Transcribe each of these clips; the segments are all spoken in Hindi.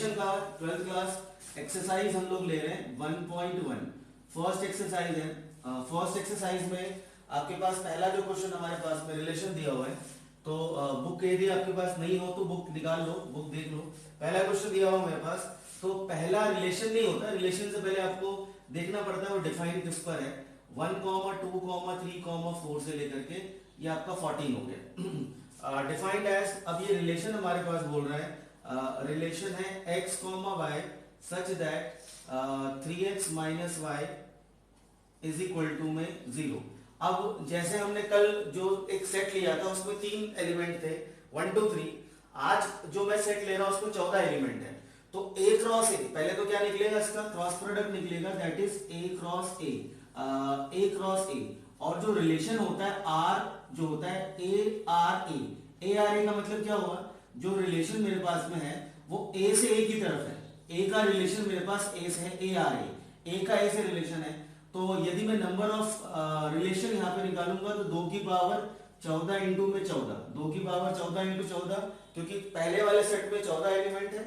रिलेशन का 12th क्लास एक्सरसाइज हम लोग ले रहे हैं 1.1। फर्स्ट एक्सरसाइज है। फर्स्ट एक्सरसाइज में आपके पास पहला जो क्वेश्चन हमारे पास में रिलेशन दिया हुआ है, तो बुक यदि आपके पास नहीं हो तो बुक निकाल लो, बुक देख लो। पहला क्वेश्चन दिया हुआ मेरे पास, तो पहला रिलेशन नहीं होता, रिलेशन से पहले आपको देखना पड़ता है वो डिफाइन किस पर है। 1, 2, 3, 4 से लेकर के ये आपका 14 हो गया। डिफाइंड एज, अब ये रिलेशन हमारे पास बोल रहा है, रिलेशन है x, y such that 3x minus y is equal to में 0। अब जैसे हमने कल जो एक सेट लिया था उसमें 3 एलिमेंट थे 1, 2, 3। आज जो मैं सेट ले रहा हूं उसमें 14 एलिमेंट है, तो a क्रॉस a, पहले तो क्या निकलेगा, इसका क्रॉस प्रोडक्ट निकलेगा, that is a cross a, a cross a। और जो रिलेशन होता है r, जो होता है a r a का मतलब क्या हुआ, जो रिलेशन मेरे पास में है वो a से a की तरफ है। a का रिलेशन मेरे पास a से है, a का a से रिलेशन है। तो यदि मैं नंबर ऑफ रिलेशन यहाँ पे निकालूंगा तो 2 की पावर 14 इंटू में 14, 2 की पावर 14 इंटू 14, क्योंकि पहले वाले सेट में 14 एलिमेंट है,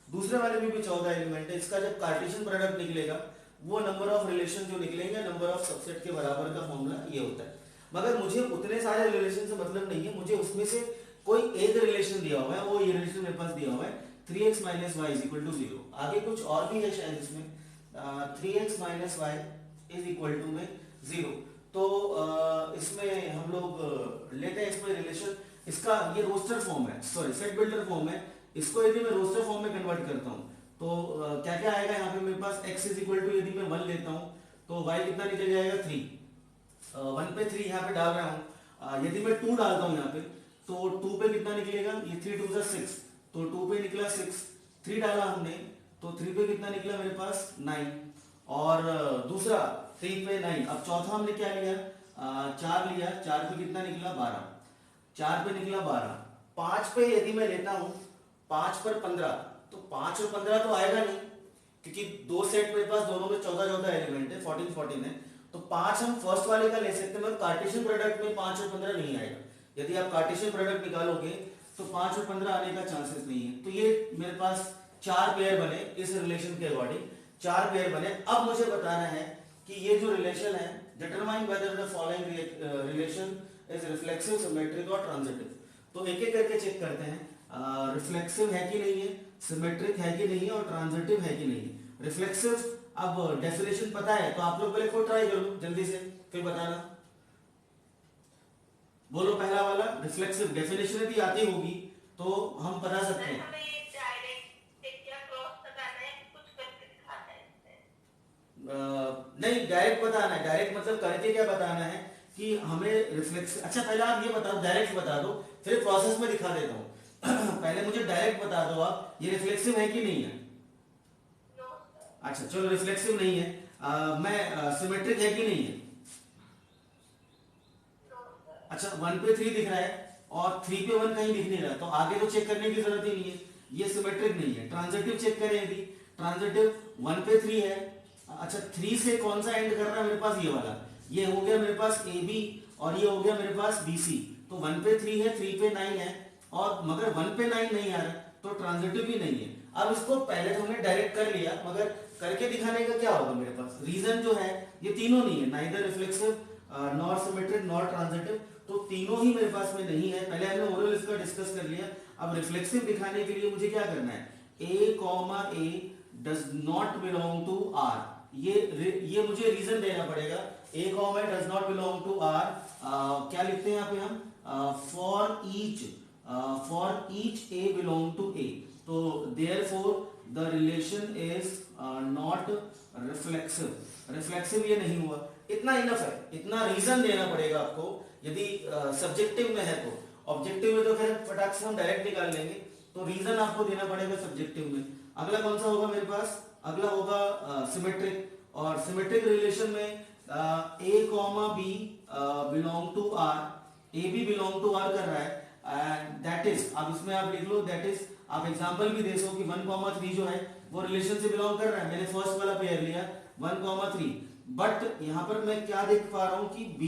दूसरे वाले में भी 14 एलिमेंट है। इसका जब कार्टेशियन प्रोडक्ट निकलेगा वो नंबर ऑफ रिलेशन जो निकलेंगे नंबर ऑफ सबसेट के बराबर का फॉर्मूला ये होता है। मगर मुझे उतने सारे रिलेशन से मतलब नहीं है, मुझे उसमें से कोई एक रिलेशन दिया हुआ है, वो ये रिलेशन मेरे पास दिया हुआ है 3x minus y is equal to 0। आगे कुछ और भी है शायद इसमें, 3x minus y is equal to में 0। तो इसमें हम लोग लेते हैं इसमें रिलेशन, इसका ये रोस्टर फॉर्म है, सॉरी सेट बिल्डर फॉर्म है। इसको यदि मैं रोस्टर फॉर्म में कन्वर्ट करता हूँ तो क्या क्या आएगा यहाँ पे मेरे पास, x इज इक्वल टू यदि मैं 1 लेता हूँ तो y कितना निकल जाएगा 3, 1 पे 3 यहाँ पे डाल रहा हूँ। यदि मैं 2 डालता हूँ यहाँ पे तो 2 पे कितना निकलेगा, ये 3 2 6, तो 2 पे निकला 6, 3 डाला हमने तो 3 पे कितना निकला मेरे पास 9, और दूसरा 3 पे 9। अब चौथा हमने क्या लिया, 4 लिया, 4 पे कितना निकला 12, 4 पे निकला 12। 5 पे यदि मैं लेता हूं, 5 पर 15, तो 5 और 15 तो आएगा नहीं, क्योंकि दो सेट मेरे पास दोनों में 14 14 एलिमेंट है, 14 14 है। तो 5 हम फर्स्ट वाले का ले सकते हैं, मगर कार्टेशियन प्रोडक्ट में 5 और 15 नहीं आएगा। यदि आप कार्टेशियन प्रोडक्ट निकालोगे तो 5 और 15 आने का चांसेस नहीं है। तो ये मेरे पास 4 पेयर बने, इस रिलेशन के अकॉर्डिंग 4 पेयर बने। अब मुझे बताना है कि ये जो रिलेशन है, determine whether the following relation is reflexive, symmetric और ट्रांजिटिव। तो एक एक करके चेक करते हैं, रिफ्लेक्सिव है कि नहीं है, सिमेट्रिक है कि नहीं है, और ट्रांजिटिव है कि नहीं है। रिफ्लेक्सिव, अब डेफिनेशन पता है तो आप लोग पहले खुद ट्राई कर लो जल्दी से, फिर बताना। बोलो पहला वाला, रिफ्लेक्सिव डेफिनेशन यदि आती होगी तो हम बता सकते हैं। नहीं, डायरेक्ट बताना है, डायरेक्ट मतलब करके क्या बताना है कि हमें रिफ्लेक्स। अच्छा पहले आप ये बताओ, डायरेक्ट बता दो, फिर प्रोसेस में दिखा देता हूँ। पहले मुझे डायरेक्ट बता दो आप, ये रिफ्लेक्सिव है कि नहीं है। अच्छा चलो, रिफ्लेक्सिव नहीं है। मैं सिमेट्रिक है कि नहीं है। अच्छा 1 पे 3 दिख रहा है और 3 पे 1 कहीं दिख नहीं रहा, तो आगे तो चेक करने की जरूरत ही नहीं है, ये सिमेट्रिक नहीं है। ट्रांजिटिव चेक करें, यदि ट्रांजिटिव 1 पे 3 है, अच्छा 3 से कौन सा एंड कर रहा है मेरे पास, ये वाला, ये हो गया मेरे पास AB और ये हो गया मेरे पास BC। तो 1 पे 3 है, 3 पे 9 है, और मगर 1 पे 9 नहीं आ रहा तो ट्रांजिटिव भी नहीं है। अब इसको पहले तो हमने डायरेक्ट कर लिया, मगर करके दिखाने का क्या होगा मेरे पास, रीजन जो है ये तीनों नहीं है, neither reflexive nor symmetric nor transitive, तो तीनों ही मेरे पास में नहीं है। पहले हमने ओरल इसका डिस्कस कर लिया। अब रिफ्लेक्सिव दिखाने के लिए मुझे क्या करना है, A, does not belong to R, ये मुझे रीजन देना पड़ेगा। A, does not belong to R, क्या लिखते हैं यहाँ पे हम, for each A belong to A, तो therefore the relation is not reflexive. Reflexive ये नहीं हुआ, इतना इनफ है, इतना रीजन देना पड़ेगा आपको यदि सब्जेक्टिव में है। तो ऑब्जेक्टिव में तो खैर फटाक से हम डायरेक्ट निकाल लेंगे, तो रीजन आपको देना पड़ेगा सब्जेक्टिव में। अगला कौन सा होगा मेरे पास, अगला होगा सिमेट्रिक, और सिमेट्रिक रिलेशन में A, B belong to R, A भी बिलोंग टू R कर रहा है, एंड दैट इज, अब इसमें आप लिख लो दैट इज, आप एग्जांपल भी दे सो कि 1, 3 जो है वो रिलेशन से बिलोंग कर रहा है। मैंने फर्स्ट वाला पेयर लिया 1, 3, बट यहां पर मैं क्या देख पा रहा हूं कि B,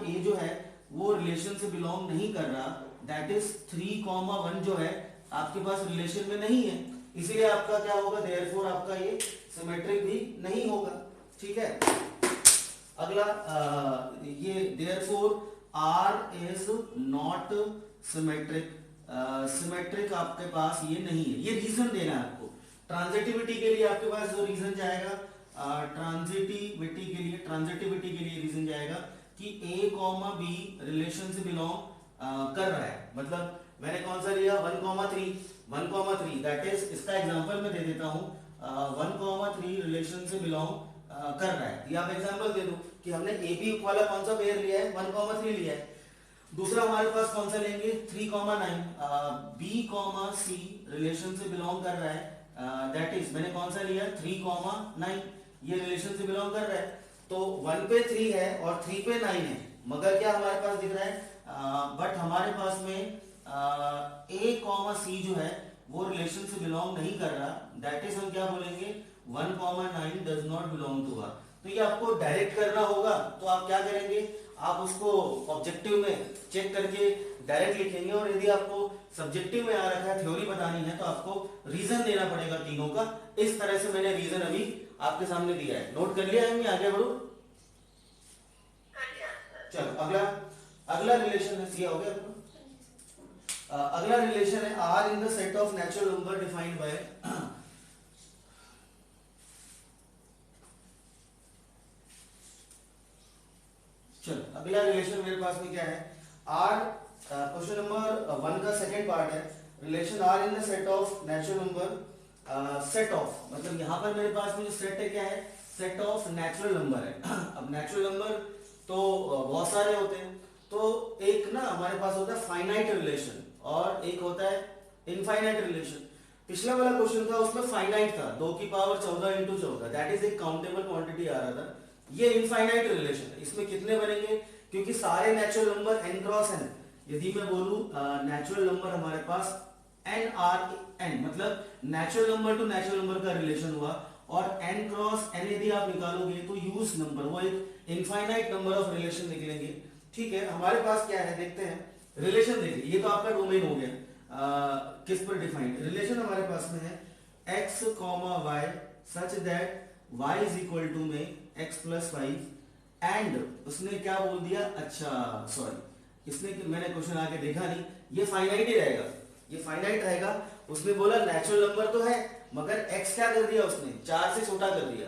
A जो है वो रिलेशन से बिलोंग नहीं कर रहा, दैट इज 3, 1 जो है आपके पास रिलेशन में नहीं है। इसीलिए आपका क्या होगा, देयरफॉर आपका ये सिमेट्रिक भी नहीं होगा। ठीक है, अगला ये therefore R is not symmetric, symmetric आपके पास ये नहीं है, ये रीजन देना है आपको। ट्रांजिटिविटी के लिए आपके पास जो रीजन जाएगा, ट्रांजिटिविटी के लिए रीजन जाएगा कि a कॉमा बी रिलेशन से बिलोंग कर रहा है। मतलब मैंने कौन सा लिया, 1,3 दैट इज, इसका एग्जांपल मैं दे देता हूं, 1,3 रिलेशन से बिलोंग कर रहा है। ये आप एग्जांपल दे दो कि हमने ए बी वाला कौन सा पेयर लिया है, 1,3 लिया है। दूसरा हमारे पास कौन सा लेंगे, 3,9, बी कॉमा सी रिलेशन से बिलोंग कर रहा है, दैट इज मैंने कौन सा लिया, 3,9, ये रिलेशन से बिलोंग कर रहा है। तो 1 पे 3 है और 3 पे 9 है, मगर क्या हमारे पास दिख रहा है, बट हमारे पास में a कॉमा सी जो है वो रिलेशन से बिलोंग नहीं कर रहा, दैट इज हम क्या बोलेंगे, 1,9 does not belong to R. तो ये आपको डायरेक्ट करना होगा, तो आप क्या करेंगे, आप उसको ऑब्जेक्टिव में चेक करके डायरेक्ट लिखेंगे, और यदि आपको सब्जेक्टिव में आ रखा है, थ्योरी बतानी है, तो आपको रीजन देना पड़ेगा तीनों का। इस तरह से मैंने रीजन अभी आपके सामने दिया है, नोट कर लिया है, मैं आगे बढ़ू। चलो अगला रिलेशन है, सिया हो गया आपको। अगला रिलेशन है R in the set of natural number defined by, चलो अगला रिलेशन मेरे पास में क्या है, आर, क्वेश्चन नंबर 1 का सेकंड पार्ट है, relation are in the set of natural number, set of मतलब यहां पर मेरे पास में जो सेट है क्या है, सेट ऑफ नेचुरल नंबर है। अब नेचुरल नंबर तो बहुत सारे होते हैं, तो एक ना हमारे पास होता है फाइनाइट रिलेशन और एक होता है इनफाइनाइट रिलेशन। पिछला वाला क्वेश्चन था उसमें फाइनाइट था, 2 की पावर 14 इंटू 14, दैट इज एक काउंटेबल क्वांटिटी आ रहा था। ये इनफाइनाइट रिलेशन है, इसमें कितने बनेंगे, क्योंकि सारे natural number n cross n, यदि मैं बोलूं नेचुरल नंबर हमारे पास n r n, मतलब natural number two natural number का रिलेशन हुआ, और n क्रॉस n यदि आप निकालोगे तो यूज नंबर, वो एक इनफाइनाइट नंबर ऑफ रिलेशन निकलेंगे। ठीक है, हमारे पास क्या है देखते हैं, रिलेशन देखिए, ये तो आपका डोमेन हो गया, किस पर डिफाइंड रिलेशन हमारे पास में है, x comma y such that y is equal to में x प्लस 5, एंड उसने क्या बोल दिया, अच्छा सॉरी इसने, मैंने क्वेश्चन आके देखा नहीं, ये फाइनाइट ही रहेगा, ये फाइनाइट रहेगा। उसने बोला नेचुरल नंबर तो है, मगर x क्या कर दिया उसने, 4 से छोटा कर दिया,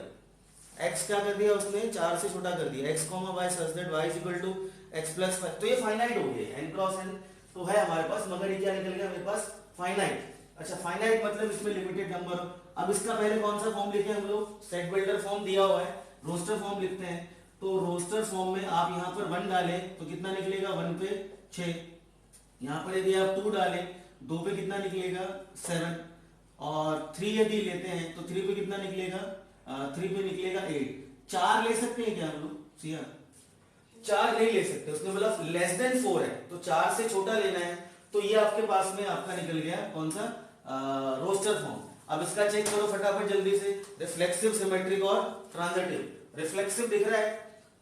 x क्या कर दिया उसने, 4 से छोटा कर दिया, x comma y such that y is equal to x plus 5, तो ये फाइनाइट हो गया, n क्रॉस n तो है हमारे पास, मगर ये क्या निकल गया मेरे पास, फाइनाइट। अच्छा फाइनाइट मतलब इसमें लिमिटेड नंबर। अब इसका पहले कौन सा फॉर्म लिखे हम लोग, सेट बिल्डर फॉर्म दिया हुआ है, रोस्टर फॉर्म लिखते हैं, तो रोस्टर फॉर्म में आप यहाँ पर 1 डालें तो कितना निकलेगा, 1 पे 6, यहाँ पर यदि आप 2 डालें 2 पे कितना निकलेगा 7, और 3 यदि लेते हैं तो 3 पे कितना निकलेगा, 3 पे निकलेगा 8। 4 ले सकते हैं क्या हम लोग, सिया 4 नहीं ले सकते, उसने बोला लेस देन 4 है, तो 4 से छोटा लेना है, तो ये आपके पास में आपका निकल गया कौन सा, रोस्टर फॉर्म। अब इसका चेक करो फटाफट जल्दी से, रिफ्लेक्सिव, सिमेट्रिक और ट्रांजिटिव। रिफ्लेक्सिव दिख रहा है,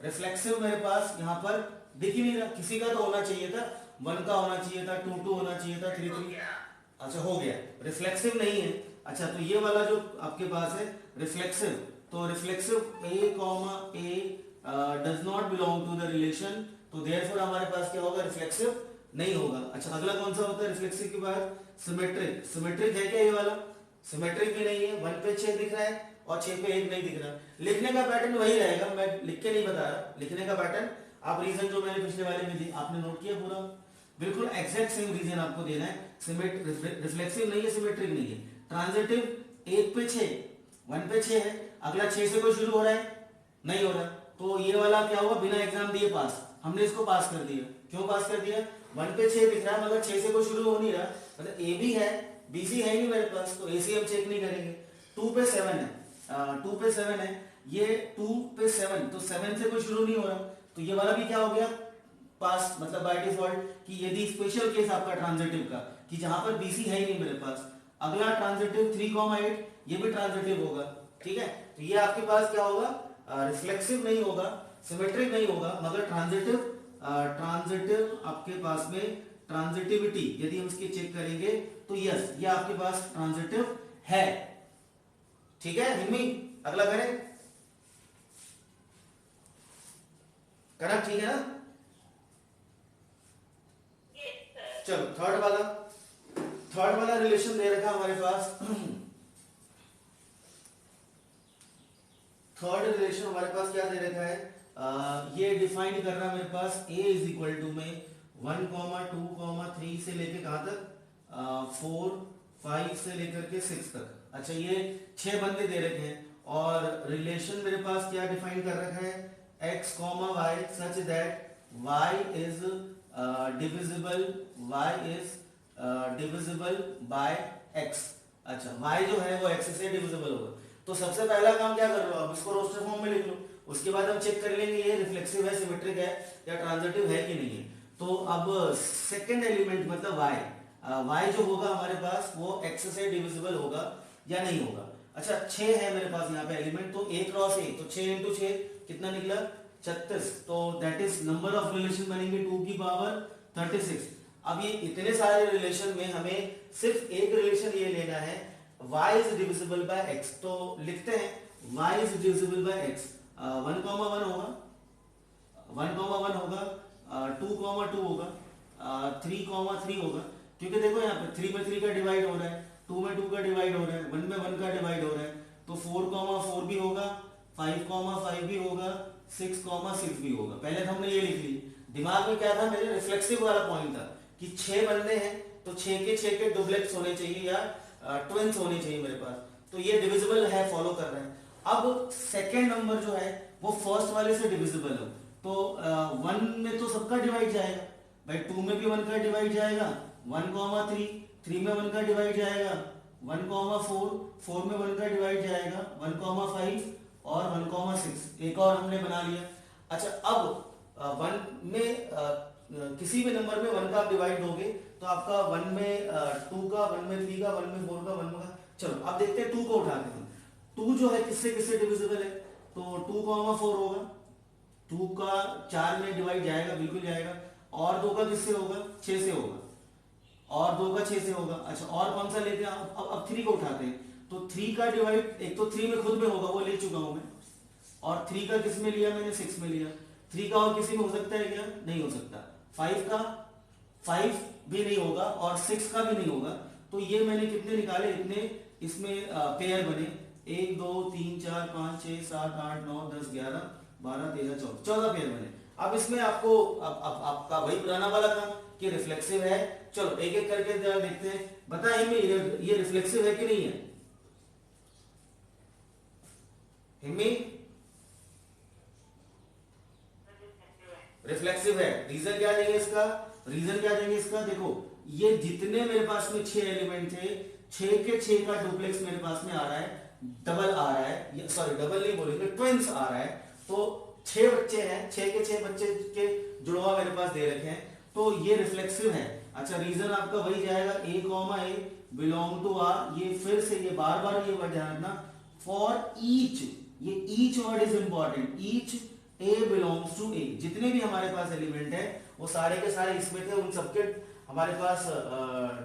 रिफ्लेक्सिव मेरे पास यहाँ पर दिख ही नहीं रहा, किसी का तो होना चाहिए था, 1 का होना चाहिए था, 2 होना चाहिए था, 3, अच्छा हो गया, रिफ्लेक्सिव नहीं है। अच्छा तो ये वाला जो आपके पास है रिफ्लेक्सिव, तो reflexive a comma a does not belong to the relation, तो देयरफॉर हमारे पास क्या होगा, रिफ्लेक्सिव नहीं होगा। अच्छा अगला कौन सा होता है रिफ्लेक्सिव के बाद, सिमेट्रिक। सिमेट्रिक है क्या ये वाला, सिमेट्रिक भी नहीं है, 1 पे 6 दिख रहा है और 6 पे 1 नहीं दिख रहा। लिखने का पैटर्न वही रहेगा, मैं लिख के नहीं बता रहा, लिखने का पैटर्न आप रीजन जो मैंने पिछले वाले में दी आपने नोट किया पूरा, बिल्कुल एग्जैक्ट सेम रीजन आपको देना है। रिफ्लेक्सिव नहीं है, सिमेट्रिक नहीं है। ट्रांजिटिव 1 पे 6, 1 पे 6 है, अगला 6 से कोई शुरू हो रहा है, नहीं हो रहा, तो ये वाला क्या होगा, बिना एग्जाम दिए पास, हमने इसको पास कर दिया। क्यों पास कर दिया, 1 पे 6 दिख रहा है, मगर 6 से कोई शुरू हो नहीं रहा, मतलब ए बी है, बी सी है नहीं मेरे पास, तो ए सी हम चेक नहीं करेंगे। 2 पे 7 है, 2 पे 7 है, ये 2 पे 7, तो 7 से कोई शुरू नहीं हो रहा, तो ये वाला भी क्या हो गया पास, मतलब बाय डिफॉल्ट, कि यदि स्पेशल केस आपका ट्रांजिटिव का, कि जहां पर बीसी है ही नहीं मेरे पास। अगला ट्रांजिटिव 3,8, ये भी ट्रांजिटिव होगा, ठीक है, तो ये आपके पास क्या होगा, रिफ्लेक्सिव नहीं होगा, सिमेट्रिक नहीं होगा, मगर ट्रांजिटिव, ट्रांजिटिव आपके पास में ट्रांजिटिविटी यदि हम इसकी चेक करेंगे तो यस, ये आपके पास ट्रांजिटिव है। ठीक है हिम्मी, अगला करें, करना ठीक है ना? चलो थर्ड वाला रिलेशन दे रखा हमारे पास। थर्ड रिलेशन हमारे पास क्या दे रखा है, ये डिफाइन कर रहा है मेरे पास a इज इक्वल टू में 1,2,3 से लेके कहां तक, 4, 5 से लेकर के 6 तक। अच्छा ये 6 बंदे दे रखे हैं और रिलेशन मेरे पास क्या डिफाइन कर रखा है, x, y such that y is divisible by x। अच्छा y जो है वो x से डिविजिबल होगा। तो सबसे पहला काम क्या कर लो, अब इसको रोस्टर फॉर्म में लिख लो, उसके बाद हम चेक कर लेंगे ये रिफ्लेक्सिव है, सिमेट्रिक है या ट्रांजिटिव है कि नहीं है। तो अब सेकंड एलिमेंट मतलब y जो होगा हमारे पास वो x से डिविजिबल होगा या नहीं होगा। अच्छा 6 है मेरे पास यहाँ पे एलिमेंट, तो a क्रॉस a, तो 6 इंटू 6 कितना निकला, 36। तो that is number of relation बनेंगे 2 की पावर 36। अब ये इतने सारे रिलेशन में हमें सिर्फ एक रिलेशन ये लेना है, y is divisible by x। तो लिखते हैं y is divisible by x, 1,1 होगा, 1,1 होगा, 2,2 होगा, 3,3 होगा, क्योंकि देखो यहाँ पे 3 में 3 का डिवाइड हो रहा है, 2 में 2 का डिवाइड हो रहा है, 1 में 1 का डिवाइड हो रहा है, तो 4,4 भी होगा, 5,5 भी होगा, 6,6 भी होगा। पहले तो हमने ये लिख ली, दिमाग में क्या था मेरे, रिफ्लेक्सिव वाला पॉइंट था कि 6 बंदे हैं तो 6 के डुप्लेक्स होने चाहिए या ट्विंस होने चाहिए मेरे पास, तो ये डिविजिबल है, फॉलो कर रहे हैं। अब सेकेंड नंबर जो है वो फर्स्ट वाले से डिविजिबल हो, तो 1 में तो सबका डिवाइड जाएगा भाई, 2 में भी 1 का डिवाइड जाएगा, 1,3, 3 में 1 का डिवाइड जाएगा, 1,4, 4 में 1 का डिवाइड जाएगा, 1,5 और 1,6 एक और हमने बना लिया। अच्छा अब 1 में किसी भी नंबर में 1 का आप डिवाइड दोगे तो आपका 1 में 2 का, 1 में 3 का, 1 में 4 का, 1 में का। चलो अब देखते हैं 2 को उठाते हैं। 2 जो है किससे किससे डिविजिबल है, तो 2,4 होगा, 2 का 4 में डिवाइड जाएगा, बिल्कुल जाएगा, और 2 का किससे होगा, 6 से होगा, और 2 का 6 से होगा। अच्छा और कौन सा लेते हैं, अब 3 को उठाते हैं, तो 3 का डिवाइड एक तो 3 में खुद में होगा, वो ले चुका हूं मैं, और 3 का किस में लिया मैंने, 6 में लिया। 3 का और किसी में हो सकता है क्या, नहीं हो सकता। 5 का 5 भी नहीं होगा और 6 का भी नहीं होगा, तो ये मैंने कितने निकाले, इतने इसमें पेयर बने, 1 2 3 4 5 6 7 8 9 10 11 12 13 14 पेयर बने। अब इसमें आपको अब आपका वही पुराना वाला काम कि रिफ्लेक्सिव है। चलो एक एक करके देखते हैं, बताइए ये रिफ्लेक्सिव है कि नहीं है, हिम्मी? रिफ्लेक्सिव है। रीजन क्या देंगे इसका, रीजन क्या देंगे इसका, देखो ये जितने मेरे पास में 6 एलिमेंट थे, 6 के 6 का डुप्लेक्स मेरे पास में आ रहा है, डबल आ रहा है, सॉरी डबल नहीं बोलेंगे, ट्विंस आ रहा है। तो 6 बच्चे हैं, 6 के 6 बच्चे के जुड़वा मेरे पास दे रखे हैं, तो ये रिफ्लेक्सिव है। अच्छा रीजन आपका वही जाएगा, a, बिलोंग टू आर। ये फिर से ये बार बार ये वर्ड ध्यान रखना, फॉर ईच, ये each word is important, each a belongs to a। जितने भी हमारे पास एलिमेंट है वो सारे के सारे इसमें थे, उन सबके हमारे पास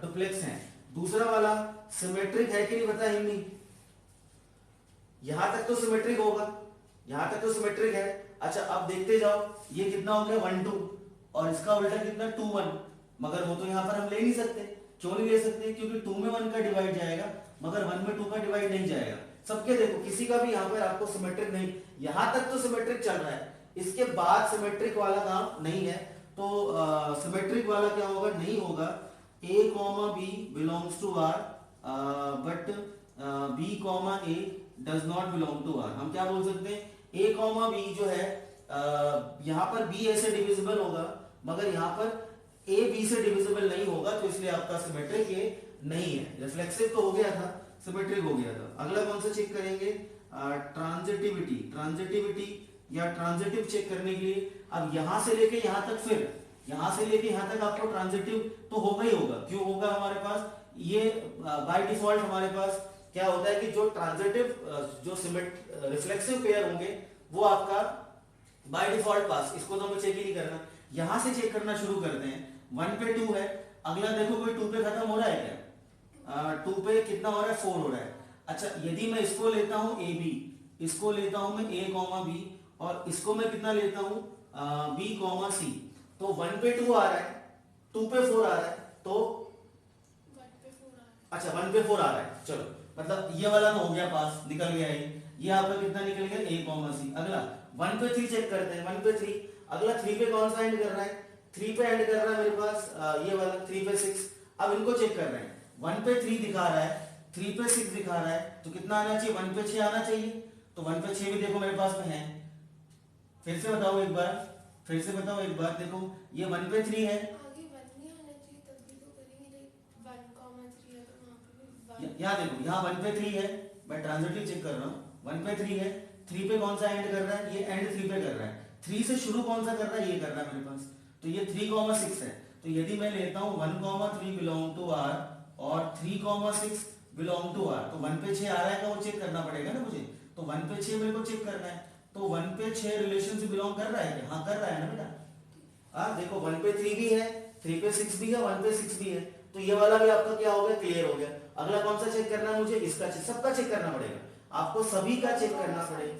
डुप्लेक्स हैं। दूसरा वाला सिमेट्रिक है कि नहीं पता ही नहीं, यहां तक तो सिमेट्रिक होगा, यहां तक तो सिमेट्रिक है। अच्छा अब देखते जाओ, ये कितना हो गया 1 2, और इसका उल्टा कितना 2 1, मगर वो तो यहां पर हम ले नहीं सकते। क्यों नहीं ले सकते, क्योंकि 2 में 1 का डिवाइड जाएगा मगर 1 में 2 का डिवाइड नहीं जाएगा। सबके देखो किसी का भी यहाँ पर आपको सिमेट्रिक नहीं, यहां तक तो सिमेट्रिक चल रहा है, इसके बाद सिमेट्रिक वाला काम नहीं है। तो सिमेट्रिक वाला क्या होगा, नहीं होगा। a, b belongs to r but b, a does not belong to r। हम क्या बोल सकते हैं, a, b जो है यहाँ पर b a से डिविजिबल होगा मगर यहाँ पर a b से डिविजिबल नहीं होगा, तो इसलिए आपका सिमेट्रिक ये नहीं है। रिफ्लेक्सिव तो हो गया था, सिमेट्रिक हो गया था। अगला कौन सा चेक करेंगे, ट्रांजिटिविटी। ट्रांजिटिविटी या ट्रांजिटिव चेक करने के लिए अब यहां से लेके यहां तक, फिर यहां से लेके यहां तक आपको ट्रांजिटिव तो होगा ही होगा। क्यों होगा, हमारे पास ये बाय डिफॉल्ट हमारे पास क्या होता है कि जो ट्रांजिटिव जो रिफ्लेक्सिव पेयर होंगे वो आपका बाय डिफॉल्ट पास, इसको तो हमें चेक ही नहीं करना। यहां से चेक करना शुरू करते हैं, 1 पे 2 है, अगला देखो कोई 2 पे खत्म हो रहा है क्या, 2 पे कितना हो रहा है 4 हो रहा है। अच्छा यदि मैं इसको लेता हूं ए बी, इसको लेता हूं मैं ए कॉमा बी, और इसको मैं कितना लेता हूं बी कॉमा सी, तो 1 पे 2 आ रहा है, 2 पे 4 आ रहा है, तो 1 पे 4 आ रहा है। अच्छा 1 पे 4 आ रहा है। चलो मतलब ये वाला तो हो गया पास, निकल गया ये आपका कितना निकल गया ए कॉमा सी। अगला 1 पे 3 चेक करते हैं, 1 पे 3, अगला 3 पे कौन सा एंड कर रहा है, 3 पे एंड कर रहा है मेरे पास ये वाला 3 पे 6। अब इनको चेक कर रहे हैं, 1 पे 3 दिखा रहा है, 3 पे 6 दिखा रहा है, तो कितना आना चाहिए 1 पे 6 आना चाहिए, तो 1 पे 6 भी देखो मेरे पास में है। फिर से बताओ एक बार, फिर से बताओ एक बार, देखो ये 1 पे 3 है, आगे 1 नहीं आना चाहिए, तब भी तो करेंगे, 1 कॉमा 3 है तो वहां पे भी 1। यहाँ देखो यहाँ 1 पे 3 है, मैं ट्रांजिटिव चेक कर रहा हूँ, 1 पे 3 है, 3 पे कौन सा एंड कर रहा है, ये एंड 3 पे कर रहा है, 3 से शुरू कौन सा कर रहा है, ये कर रहा है मेरे पास, तो ये 3,6 है। तो यदि मैं लेता हूँ 1,3 बिलोंग टू आर और 3,6 बिलोंग टू आर, तो 1 पे 6 आ रहा है, वो चेक करना पड़ेगा ना मुझे, तो 1 पे 6 मेरे को चेक करना है, तो 1 पे 6 रिलेशन से बिलोंग कर रहा है क्या, हाँ कर रहा है ना बेटा। देखो 1 पे 3 भी है, 3 पे 6 भी है, 1 पे 6 भी है, तो ये वाला भी आपका क्या हो गया, क्लियर हो गया। अगला कौन सा चेक करना है मुझे, इसका चेक, सबका चेक करना पड़ेगा, आपको सभी का चेक करना पड़ेगा।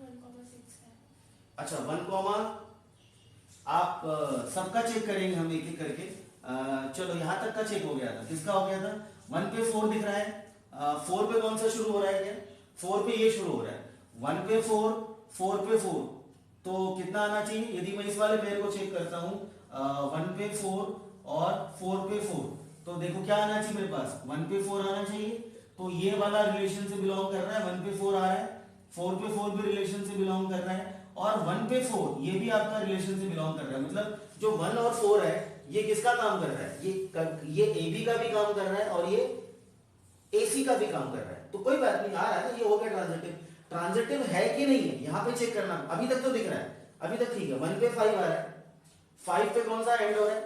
1,6 है। अच्छा 1 कॉमा आप सबका चेक करेंगे हम एक एक करके। चलो यहां तक का चेक हो गया था, किसका हो गया था, 1 पे 4 दिख रहा है, 4 पे कौन सा शुरू हो रहा है क्या, 4 पे ये शुरू हो रहा है, 1 पे 4, 4 पे 4, तो कितना आना चाहिए, यदि मैं इस वाले पेयर को चेक करता हूं 1 पे 4 और 4 पे 4, तो देखो क्या आना चाहिए मेरे पास, 1 पे 4 आना चाहिए, तो ये वाला रिलेशन से बिलोंग कर रहा है, 1 पे 4 आ रहा है, 4 पे 4 भी रिलेशन से बिलोंग कर रहा है, और 1 पे 4 ये भी आपका रिलेशन से बिलोंग कर रहा है, मतलब जो 1 और 4 है ये किसका काम कर रहा है, ये AB का भी काम कर रहा है और ये AC का भी काम कर रहा है, तो कोई बात नहीं, आ रहा है ना, ये हो गया ट्रांजिटिव। ट्रांजिटिव है कि नहीं है यहाँ पे चेक करना, अभी तक तो दिख रहा है, अभी तक ठीक है। 1 पे 5 आ रहा है, 5 पे कौन सा एंड हो रहा है,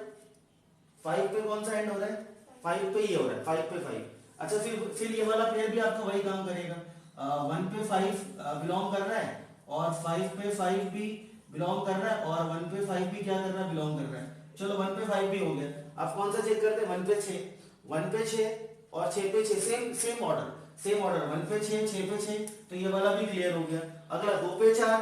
5 पे कौन सा एंड हो रहा है, 5 पे ये हो रहा है, 5 पे 5। अच्छा फिर ये वाला पेयर भी आपका वही काम करेगा, 1 पे 5 बिलोंग कर रहा है और 5 पे 5 भी बिलोंग कर रहा है, और 1 पे 5 भी क्या कर रहा है, बिलोंग कर रहा है। चलो 1 पे 5 भी हो गया, अब कौन सा चेक करते हैं, 1 पे 6, 1 पे 6 और 6 पे 6, सेम ऑर्डर, सेम ऑर्डर, 1 पे 6, 6 पे 6, तो ये वाला भी क्लियर हो गया। अगला 2 पे 4,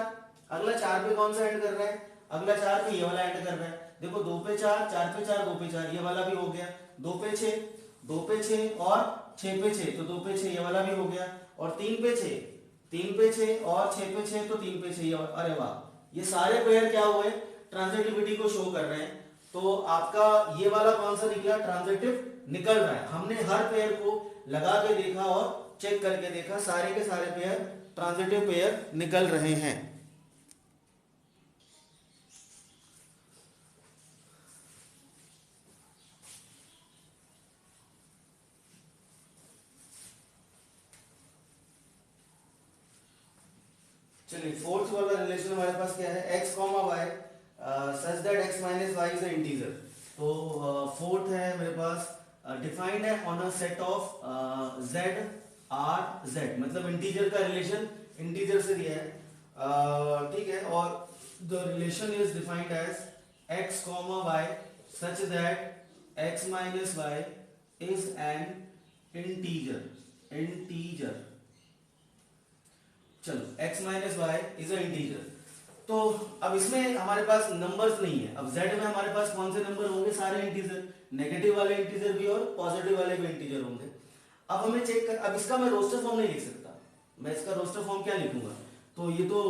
अगला 4 पे कौन सा एंड कर रहा है, अगला 4 पे ये वाला एंड कर रहा है, देखो 2 पे 4, 4 पे 4, 2 पे 4, ये वाला भी हो गया। 2 पे 6, 2 पे 6 और 6 पे 6, तो 2 पे 6 ये वाला भी हो गया, और 3 पे 6, 3 पे 6 और 6 पे 6, तो 3 पे 6, अरे वाह, ये सारे पेयर क्या हुए, ट्रांजिटिविटी को शो कर रहे हैं। तो आपका ये वाला कौन सा निकला, ट्रांजिटिव निकल रहा है। हमने हर पेयर को लगा के देखा और चेक करके देखा, सारे के सारे पेयर ट्रांजिटिव पेयर निकल रहे हैं। चलिए फोर्थ वाला रिलेशन हमारे पास क्या है, x comma y such that x minus y is a integer. तो फोर्थ है मेरे पास, डिफाइंड है on a set of z r z, मतलब इंटीजर का रिलेशन इंटीजर से दिया है, ठीक है, और the relation is defined as x comma y such that x minus y is an integer. चलो x minus y is a integer, तो अब इसमें हमारे पास नंबर्स नहीं है, अब z में हमारे पास कौन से नंबर होंगे, सारे इंटीजर, नेगेटिव वाले इंटीजर भी और पॉजिटिव वाले भी इंटीजर होंगे। अब हमें चेक कर, अब इसका मैं रोस्टर फॉर्म नहीं लिख सकता, मैं इसका रोस्टर फॉर्म क्या लिखूंगा, तो ये तो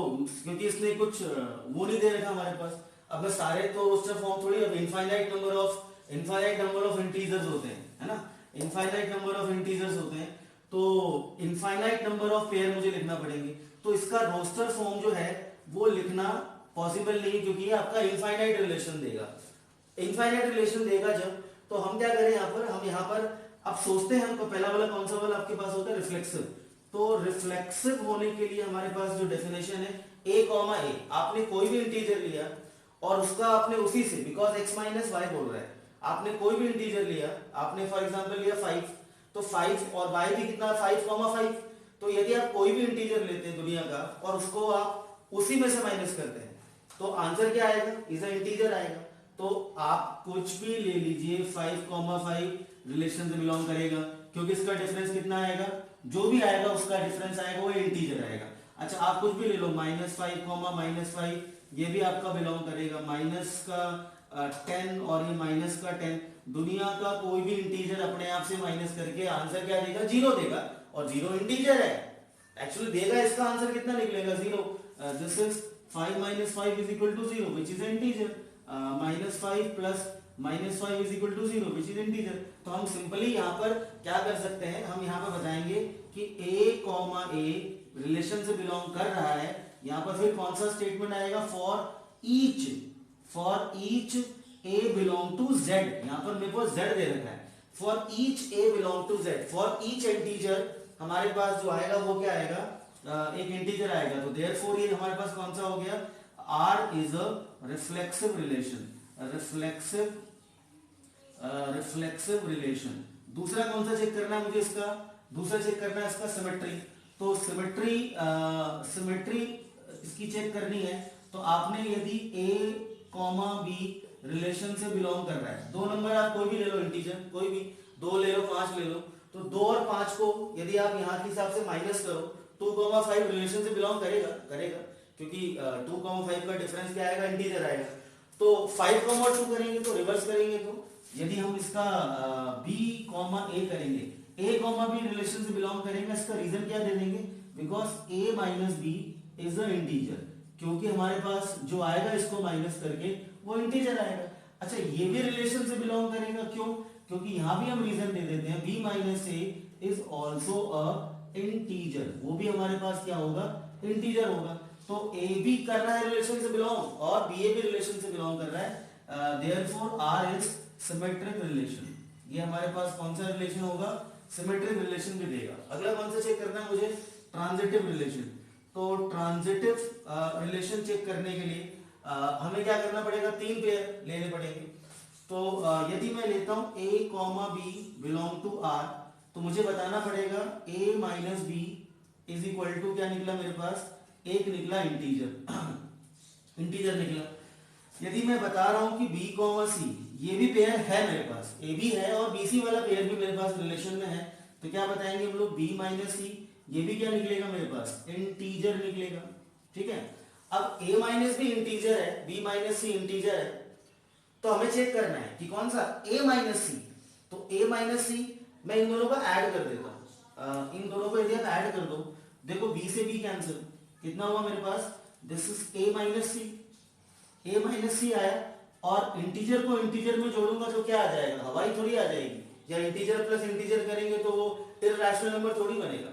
क्योंकि इसने कुछ वो नहीं दे रखा हमारे पास, अब मैं सारे तो रोस्टर फॉर्म थोड़ी, अब इनफाइनाइट नंबर ऑफ इंटीजर्स होते हैं, है ना, इनफाइनाइट नंबर ऑफ इंटीजर्स होते हैं, तो इनफाइनाइट नंबर ऑफ पेयर मुझे लिखना पड़ेंगे, तो इसका रोस्टर फॉर्म जो है वो लिखना पॉसिबल नहीं, क्योंकि ये आपका इनफाइनाइट रिलेशन देगा, इनफाइनाइट रिलेशन देगा जब, तो हम क्या करें यहाँ पर, हम यहाँ पर अब सोचते हैं, हमको पहला वाला कौन सा वाला आपके पास होता है, रिफ्लेक्सिव, तो रिफ्लेक्सिव होने के लिए हमारे पास जो डेफिनेशन है a कॉमा a, आपने कोई भी इंटीजर लिया और उसका आपने उसी से, बिकॉज x माइनस वाई बोल रहा है, आपने कोई भी इंटीजर लिया, आपने फॉर एग्जांपल लिया 5, तो 5 और y भी कितना 5,5, तो यदि आप कोई भी इंटीजर लेते हैं दुनिया का और उसको आप उसी में से माइनस करते हैं, तो आंसर क्या आएगा, इज अ इंटीजर आएगा। तो आप कुछ भी ले लीजिए 5,5 रिलेशन से बिलोंग करेगा, क्योंकि इसका डिफरेंस कितना आएगा, जो भी आएगा उसका डिफरेंस आएगा वो इंटीजर आएगा। अच्छा आप कुछ भी ले लो, -5, ये भी आपका बिलोंग करेगा, माइनस का 10 और ये माइनस का 10, दुनिया का कोई भी इंटीजर अपने आप से माइनस करके आंसर क्या देगा, 0 देगा, और 0 इंटीजर है, एक्चुअली देगा, इसका आंसर कितना निकलेगा, 0। This is 5 - 5 = 0 which is an integer, -5 + -5 = 0 which is integer। तो हम सिंपली यहाँ पर क्या कर सकते हैं, हम यहाँ पर बताएंगे कि a, रिलेशन से बिलोंग कर रहा है। यहाँ पर फिर कौन सा स्टेटमेंट आएगा, for each a belong to z, यहाँ पर मेरे को z दे रखा है, for each a belong to z, for each integer हमारे पास जो आएगा वो क्या आएगा, एक इंटीजर आएगा, तो देयरफॉर ये हमारे पास कौन सा हो गया, R is a reflexive relation. दूसरा कौन सा चेक करना है मुझे, इसका दूसरा चेक करना है इसका सिमेट्री। तो सिमेट्री इसकी चेक करनी है, तो आपने यदि a, b रिलेशन से बिलोंग कर रहा है, 2 नंबर आप कोई भी ले लो, इंटीजर कोई भी, 2 ले लो, 5 ले लो, तो 2 और 5 को यदि आप यहाँ के हिसाब से माइनस करो, 2, 5 रिलेशन से बिलोंग करेगा, क्योंकि 2, 5 का डिफरेंस क्या आएगा, इंटीजर आएगा। तो 5, 2 करेंगे तो रिवर्स करेंगे, तो यदि हम इसका b, a करेंगे, a, b रिलेशन से बिलोंग करेंगे, इसका रीजन क्या दे देंगे, because a - b is a integer, क्योंकि हमारे पास जो आएगा इसको माइनस करके वो इंटीजर आएगा। अच्छा ये भी रिलेशन से बिलोंग करेगा, क्यों, क्योंकि यहां भी हम रीजन दे देते हैं, b - a is also a integer, वो भी हमारे पास क्या होगा, इंटीजर होगा। तो a भी कर रहा है रिलेशन से बिलोंग और b भी रिलेशन से बिलोंग कर रहा है, therefore r is symmetric relation. ये हमारे पास कौन सा रिलेशन होगा, सिमेट्रिक रिलेशन भी देगा। अगला कौन सा चेक करना है मुझे, ट्रांजिटिव रिलेशन। तो ट्रांजिटिव रिलेशन चेक करने के लिए हमें क्या करना पड़ेगा, 3 पेयर लेने पड़ेंगे। तो यदि मैं लेता हूं a, b belong to r, तो मुझे बताना पड़ेगा a - b is equal to क्या निकला मेरे पास, एक निकला इंटीजर निकला। यदि मैं बता रहा हूं कि b, c ये भी पेयर है मेरे पास, a भी है और bc वाला पेयर भी मेरे पास रिलेशन में है, तो क्या बताएंगे हम लोग, b - c ये भी क्या निकलेगा मेरे पास, इंटीजर निकलेगा, ठीक है। अब a - b इंटीजर है, b - c इंटीजर है, तो हमें चेक करना है कि कौन सा, a - c। तो a - c मैं इन दोनों को ऐड कर देता हूं, इन दोनों को यदि आप ऐड कर दो, देखो b से b कैंसिल, कितना हुआ मेरे पास, दिस इज a - c आया, और इंटीजर को इंटीजर में जोड़ूंगा तो क्या आ जाएगा, हवाई थोड़ी आ जाएगी, या इंटीजर प्लस इंटीजर करेंगे तो वो इरैशनल नंबर थोड़ी बनेगा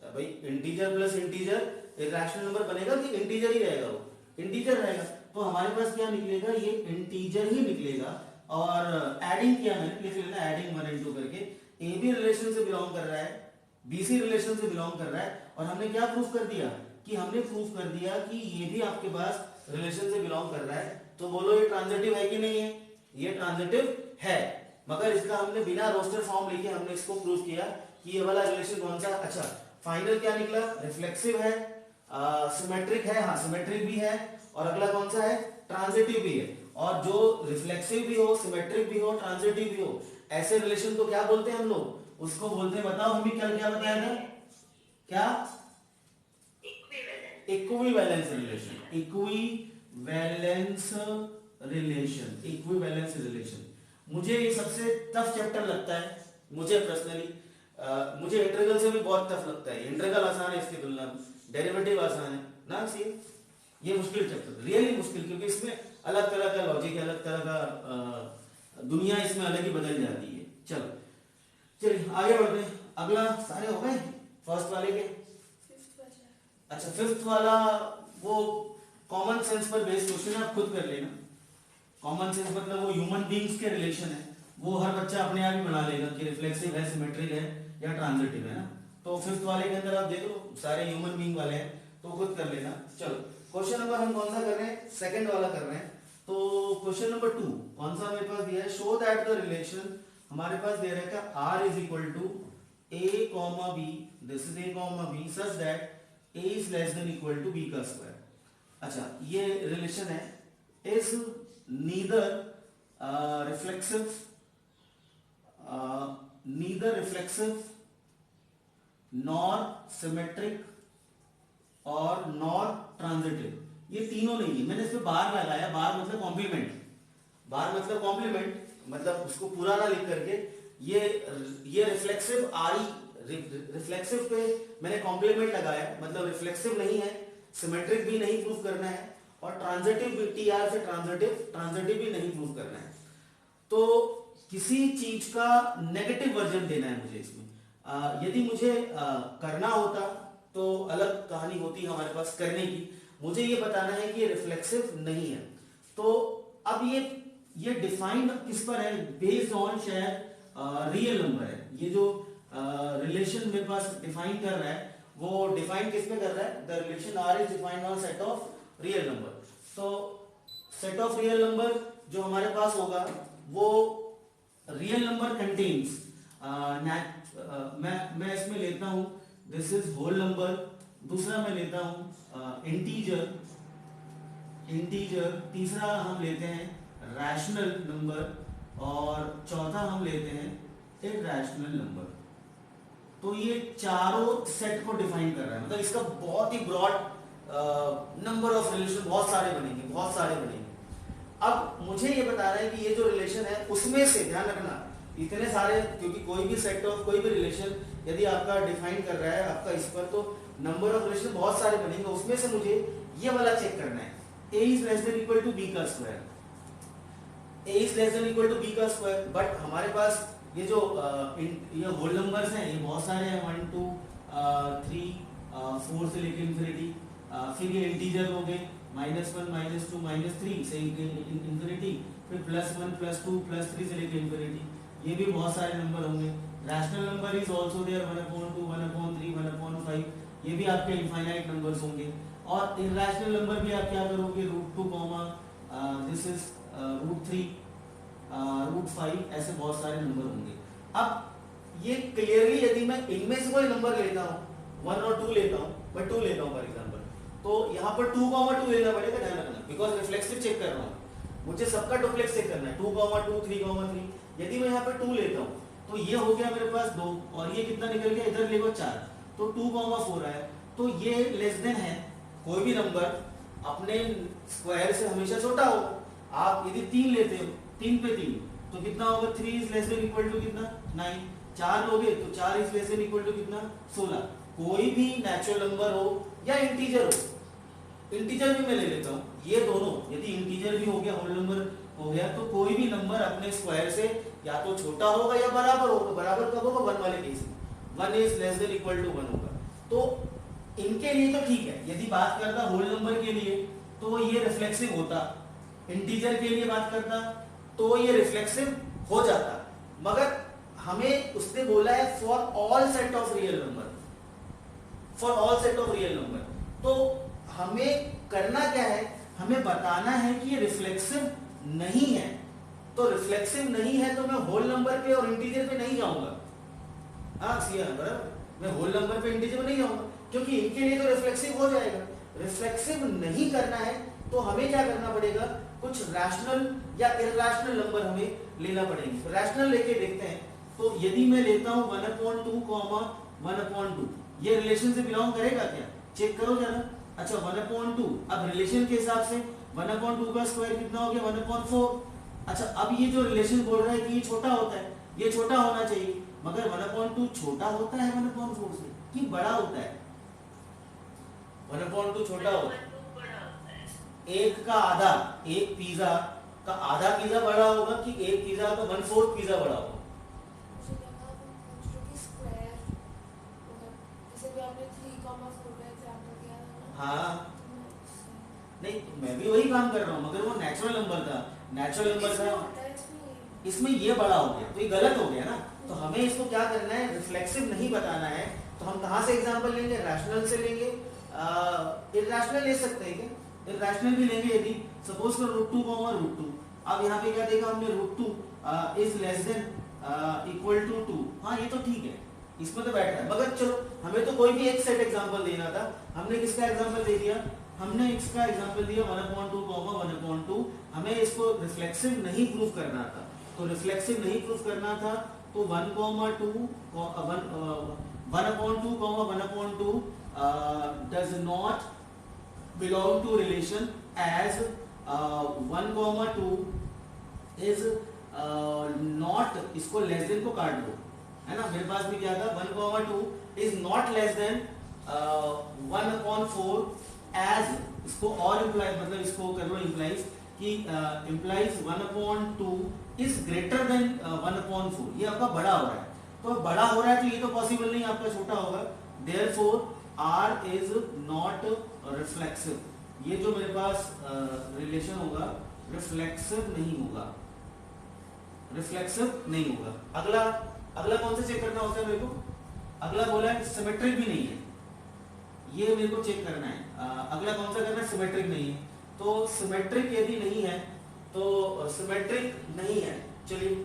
भाई, integer plus integer irrational number बनेगा कि इंटीजर ही रहेगा, वो इंटीजर रहेगा। तो हमारे पास क्या निकलेगा, ये इंटीजर ही निकलेगा। और एडिंग किया मैंने, लिख लेना एडिंग 1 and 2 करके, ए बी रिलेशन से बिलोंग कर रहा है, बीसी रिलेशन से बिलोंग कर रहा है, और हमने क्या प्रूफ कर दिया, कि हमने प्रूफ कर दिया कि ये भी आपके पास रिलेशन से बिलोंग कर रहा है। तो बोलो ये ट्रांजिटिव है कि नहीं है, ये ट्रांजिटिव है, मगर इसका हमने बिना रोस्टर फॉर्म लिखे हमने इसको प्रूफ किया कि ये वाला रिलेशन कौन सा। अच्छा फाइनल क्या निकला, रिफ्लेक्सिव है, सिमेट्रिक है, हाँ सिमेट्रिक भी है, और अगला कौन सा है, ट्रांजिटिव भी है। और जो रिफ्लेक्सिव भी हो, सिमेट्रिक भी हो, ट्रांजिटिव भी हो, ऐसे रिलेशन को क्या बोलते हैं हम लोग, उसको बोलते हैं, बताओ हम भी कल क्या बताया था, क्या, इक्विवेलेंस रिलेशन, इक्विवेलेंस रिलेशन। मुझे ये सबसे टफ चैप्टर लगता है, मुझे पर्सनली, मुझे इंटीग्रल से भी बहुत टफ लगता है। इंटीग्रल आसान है इसकी तुलना में, डेरिवेटिव आसान है ना, सी ये मुश्किल चैप्टर, रियली मुश्किल, क्योंकि इसमें अलग तरह का लॉजिक है, अलग तरह का दुनिया इसमें अलग ही बदल जाती है। चलो चलिए आगे बढ़ते हैं। अगला सारे हो गए फर्स्ट वाले के, अच्छा फिफ्थ वाला वो कॉमन सेंस पर बेस्ड क्वेश्चन है, आप खुद कर लेना। कॉमन सेंस मतलब वो ह्यूमन बीइंग्स के रिलेशन है, वो हर बच्चा अपने आप ही बना लेगा कि रिफ्लेक्सिव है, सिमेट्रिक है या ट्रांजिटिव है ना। तो फिफ्थ वाले के अंदर आप देख लो सारे ह्यूमन बीइंग वाले हैं, तो खुद कर लेना। चलो क्वेश्चन नंबर हम कौन सा कर रहे हैं, सेकंड वाला कर रहे हैं। तो क्वेश्चन नंबर 2 कौन सा मेरे पास दिया है, शो दैट द रिलेशन, हमारे पास दे रखा है r is equal to a, b, this is a, b such that a is less than equal to b का स्क्वायर। अच्छा ये रिलेशन है, is neither reflexive neither reflexive nor symmetric और नॉर ट्रांजिटिव, ये तीनों नहीं है। मैंने इस पे बार लगाया, बार मतलब कॉम्प्लीमेंट, बार मतलब कॉम्प्लीमेंट, मतलब उसको पूरा ना लिख करके ये रिफ्लेक्सिव आरी, रिफ्लेक्सिव पे मैंने कॉम्प्लीमेंट लगाया, मतलब रिफ्लेक्सिव नहीं है, सिमेट्रिक भी नहीं प्रूफ करना है, और ट्रांजिटिव भी, टीआर से ट्रांजिटिव भी नहीं प्रूफ करना है। तो किसी चीज का नेगेटिव वर्जन देना है मुझे इसमें। यदि मुझे करना होता तो अलग कहानी होती हमारे पास करने की, मुझे ये बताना है कि ये रिफ्लेक्सिव नहीं है। तो अब ये डिफाइंड किस पर है, बेस्ड ऑन शायद रियल नंबर है। ये जो रिलेशन मेरे पास डिफाइन कर रहा है वो डिफाइन किस पे कर रहा है, the relation R is defined on set of real number. तो सेट ऑफ रियल नंबर जो हमारे पास होगा वो रियल नंबर कंटेन्स, मैं इसमें लेता हूं दिस इज होल नंबर, दूसरा मैं लेता हूं इंटीजर, तीसरा हम लेते हैं रैशनल नंबर, और चौथा हम लेते हैं इरैशनल नंबर। तो ये चारों सेट को डिफाइन कर रहा है, मतलब इसका बहुत ही ब्रॉड नंबर ऑफ रिलेशन, बहुत सारे बनेंगे। अब मुझे ये बता रहा है कि ये जो रिलेशन है उसमें से, ध्यान रखना इतने सारे, क्योंकि कोई भी सेट ऑफ कोई भी रिलेशन यदि आपका डिफाइन कर रहा है आपका इस पर, तो नंबर ऑफ रिलेशन बहुत सारे बनेंगे, उसमें से मुझे ये वाला चेक करना है, a is less than equal to b का square, a is less than equal to b का स्क्वायर। बट हमारे पास ये जो ये होल नंबर्स हैं ये बहुत सारे हैं, 1 2 3 4 से लेकर इंफिनिटी, फिर ये इंटीजर हो गए -1 -2 -3 से इंफिनिटी, फिर +1 +2 +3 से लेकर इंफिनिटी, ये भी बहुत सारे नंबर होंगे। Rational number is also there, 1/2 1/3 1/5, ये भी आपके इनफाइनाइट नंबर्स होंगे। और इरैशनल नंबर भी आप क्या करोगे, √2, दिस इज √3, √5, ऐसे बहुत सारे नंबर होंगे। अब ये क्लियरली यदि मैं इनमें से कोई नंबर लेता हूँ, 1 और 2 लेता हूँ, मैं 2 लेता हूँ फॉर एग्जाम्पल, तो यहाँ पर 2, 2 लेना पड़ेगा, ध्यान रखना, बिकॉज रिफ्लेक्सिव चेक कर रहा हूँ, मुझे सबका डुप्लेक्स चेक करना है, 2, 2 3, 3। यदि मैं यहाँ पर 2 लेता हूँ तो ये हो गया मेरे पास 2, और ये कितना निकल गया, इधर लेगा 4, तो 2, 4 आया, तो ये लेस देन है। कोई भी नंबर अपने स्क्वायर से हमेशा छोटा हो। आप यदि 3 लेते हो, 3 पे 3 तो कितना होगा, 3 is less than equal to कितना, 9। 4 लोगे तो 4 is less than equal to कितना, 16। कोई भी नेचुरल नंबर हो या इंटीजर हो, इंटीजर भी मैं ले लेता हूँ, ये दोनों, यदि इंटीजर भी हो गया होल नंबर हो गया, तो कोई भी नंबर अपने स्क्वायर से या तो छोटा होगा या बराबर होगा। बराबर कब होगा, 1 वाले केस में, 1 is less than equal to 1 होगा। तो इनके लिए तो ठीक है, यदि बात करता होल नंबर के लिए तो ये रिफ्लेक्सिव होता, इंटीजर के लिए बात करता तो ये रिफ्लेक्सिव हो जाता, मगर हमें उसने बोला है for all set of real number, for all set of real number. तो हमें करना क्या है, हमें बताना है कि ये रिफ्लेक्सिव नहीं है। तो रिफ्लेक्सिव नहीं है तो मैं होल नंबर पे और इंटीजर पे नहीं जाऊंगा, हाँ सीधा बराबर, मैं होल नंबर पे इंटीजर पे नहीं जाऊंगा, क्योंकि इनके लिए तो रिफ्लेक्सिव हो जाएगा। रिफ्लेक्सिव नहीं करना है तो हमें क्या करना पड़ेगा, कुछ रैशनल या इरैशनल नंबर हमें लेना पड़ेंगे। रैशनल लेके देखते हैं, तो यदि मैं लेता हूं 1/2, 1/2, ये रिलेशन से बिलोंग करेगा क्या, चेक करो जरा। अच्छा 1/2, अब रिलेशन के हिसाब से 1/2 का स्क्वायर कितना हो गया, 1/4। अच्छा अब ये जो रिलेशन बोल रहा है कि ये छोटा होता है, ये छोटा होना चाहिए, मगर 1/2 छोटा होता है 1/4 से कि बड़ा होता है, 1/2 छोटा होता है, एक का आधा, एक पिज्जा का आधा पिज्जा बड़ा होगा कि एक पिज्जा का 1/4 पिज्जा बड़ा होगा। मुझे लगा वो कि स्क्वायर, मतलब जैसे भी आपने 3,4 का एग्जांपल दिया था ना, हाँ नहीं मैं भी वही काम कर रहा हूँ, मगर वो नेचुरल नंबर था, नेचुरल नंबर था, इसमें ये बड़ा हो गया तो ये गलत हो गया ना। तो हमें इसको क्या करना है, रिफ्लेक्सिव नहीं बताना है, तो हम कहाँ से एग्जांपल लेंगे, रैशनल से लेंगे, इरैशनल ले सकते हैं क्या, इरैशनल भी लेंगे। यदि सपोज कर √2, अब यहाँ पे क्या देखा हमने, √2 is less than equal to 2, हाँ ये तो ठीक है, इसमें तो बैठ रहा है, मगर चलो हमें तो कोई भी एक सेट एग्जांपल देना था, हमने किसका एग्जांपल दे दिया, हमने इसका एग्जांपल दिया 1/2, 1/2, हमें इसको रिफ्लेक्सिव नहीं प्रूफ करना था। तो रिफ्लेक्सिव नहीं प्रूफ करना था तो 1,2 does not belong to relation as 1,2 is not, इसको लेस देन को काट दो, है ना। मेरे पास भी क्या था, 1,2 is not less than 1/4 as, इसको और इम्प्लाई, मतलब इसको कर लो इम्प्लाइज कि इम्प्लाइज 1/2 इज ग्रेटर देन 1/4। ये आपका बड़ा हो रहा है, तो बड़ा हो रहा है तो ये तो पॉसिबल नहीं, आपका छोटा होगा। Therefore R is not reflexive, ये जो मेरे पास रिलेशन होगा रिफ्लेक्सिव नहीं होगा, रिफ्लेक्सिव नहीं होगा। अगला कौन सा चेक करना होता है मेरे को, अगला बोला है सिमेट्रिक भी नहीं है, ये मेरे को चेक करना है। अगला कौन सा करना है, सिमेट्रिक नहीं है। तो सिमेट्रिक यदि नहीं है तो सिमेट्रिक नहीं है, चलिए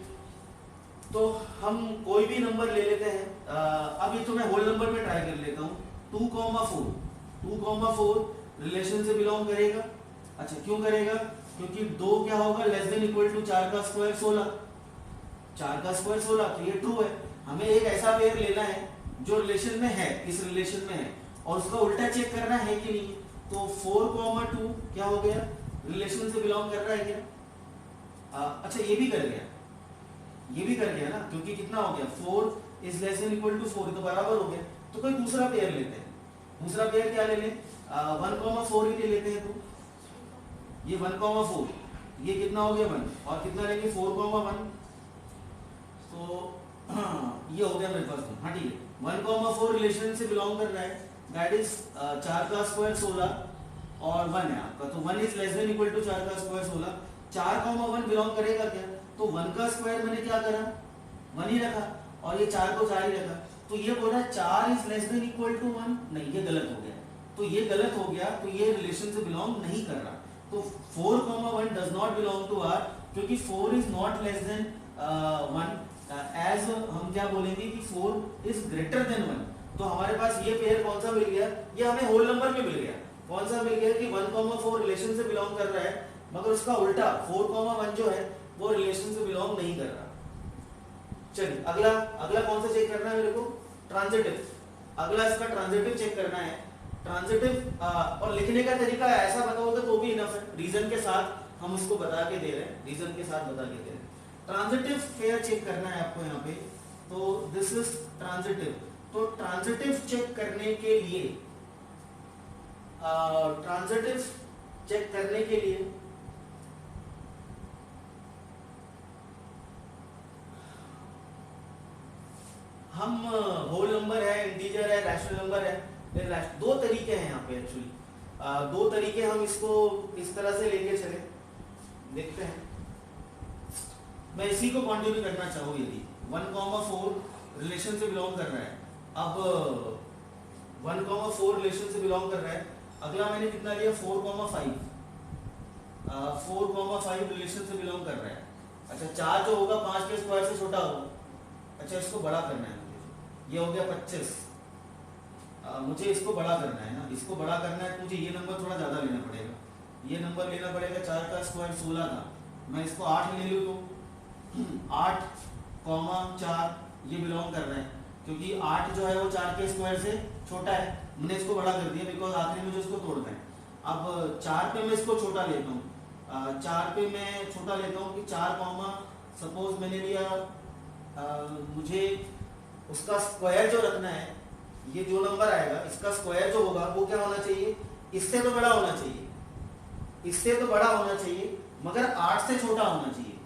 तो हम कोई भी नंबर ले लेते हैं। अब ये तो मैं होल नंबर में ट्राई कर लेता हूँ। 2,4 रिलेशन से बिलोंग करेगा। अच्छा क्यों करेगा, क्योंकि 2 क्या होगा, लेस देन इक्वल टू 4 का स्क्वायर 16, 4 का स्क्वायर 16, तो ये ट्रू है। हमें एक ऐसा पेयर लेना है जो रिलेशन में है, इस रिलेशन में है, और उसका उल्टा चेक करना है कि नहीं। तो 4,2 क्या हो गया, रिलेशन से बिलोंग कर रहा है क्या? अच्छा ये भी कर गया, ये भी कर गया ना, क्योंकि कितना हो गया, 4 is less than equal to 4, तो बराबर हो गया। तो कोई दूसरा पेयर लेते हैं, दूसरा पेयर क्या ले लें, 1,4 ही ले लेते हैं। तो ये 1,4, ये कितना हो गया 1, और कितना लेंगे 4,1, तो ये हो गया मेरे पास। हाँ ठीक है, 1,4 रिलेशन से बिलोंग कर रहा है, दैट इज 4 का स्क्वायर 16 और 1 है आपका, तो 1 is less than equal to 4 का स्क्वायर 16। 4,1 बिलोंग करेगा क्या, तो 1 का स्क्वायर मैंने क्या करा, 1 ही रखा, और ये 4 को 4 ही रखा, तो ये बोल रहा है 4 is less than equal to 1, नहीं ये गलत हो गया। तो ये गलत हो गया, तो ये रिलेशन से बिलोंग नहीं कर रहा। तो 4,1 does not belong to R, क्योंकि 4 is not less than 1, as हम क्या बोलेंगे कि 4 इज ग्रेटर देन 1। तो हमारे पास ये पेयर कौन सा मिल गया, ये हमें होल नंबर में मिल गया। कौन सा मिल गया कि 1,4 रिलेशन से बिलोंग कर रहा है, मगर उसका उल्टा 4,1 जो है वो रिलेशन से बिलोंग नहीं कर रहा। चलिए अगला कौन सा चेक करना है मेरे को, ट्रांजिटिव। अगला इसका ट्रांजिटिव चेक करना है। ट्रांजिटिव और लिखने का तरीका ऐसा बताओगे तो भी इनफ है, रीजन के साथ हम उसको बता के दे रहे हैं, रीजन के साथ बता के दे रहे हैं। ट्रांजिटिव पेयर चेक करना है आपको यहाँ पे, तो दिस इज ट्रांजिटिव। तो ट्रांजिटिव चेक करने के लिए हम होल नंबर है, इंटीजर है, रैशनल नंबर है, दो तरीके हैं यहाँ पे एक्चुअली, दो तरीके हम इसको इस तरह से लेके चले, देखते हैं। मैं इसी को कंटिन्यू करना चाहूँ, यदि 1,4 रिलेशन से बिलोंग कर रहा है, अब 1,4 रिलेशन से बिलोंग कर रहा है, अगला मैंने कितना लिया 4,5 रिलेशन से बिलोंग कर रहा है। अच्छा 4 जो होगा 5 के स्क्वायर से छोटा होगा। अच्छा इसको बड़ा करना है मुझे, ये हो गया 25, मुझे इसको बड़ा करना है ना, इसको बड़ा करना है तो मुझे ये नंबर थोड़ा ज़्यादा लेना पड़ेगा, ये नंबर लेना पड़ेगा। 4 का स्क्वायर 16 था, मैं इसको 8 ले लूँ तो 8,4 ये बिलोंग कर रहा है, क्योंकि 8 जो है वो 4 के स्क्वायर से छोटा है, मैंने इसको बड़ा कर दिया बिकॉज आखिरी में जो इसको तोड़ना है। अब 4 पे मैं इसको छोटा लेता हूँ, 4 पे मैं छोटा लेता हूँ कि 4, सपोज मैंने लिया, मुझे उसका स्क्वायर जो रखना है, ये जो नंबर आएगा इसका स्क्वायर जो होगा वो क्या होना चाहिए, इससे तो बड़ा होना चाहिए, इससे तो बड़ा होना चाहिए, मगर 8 से छोटा होना चाहिए।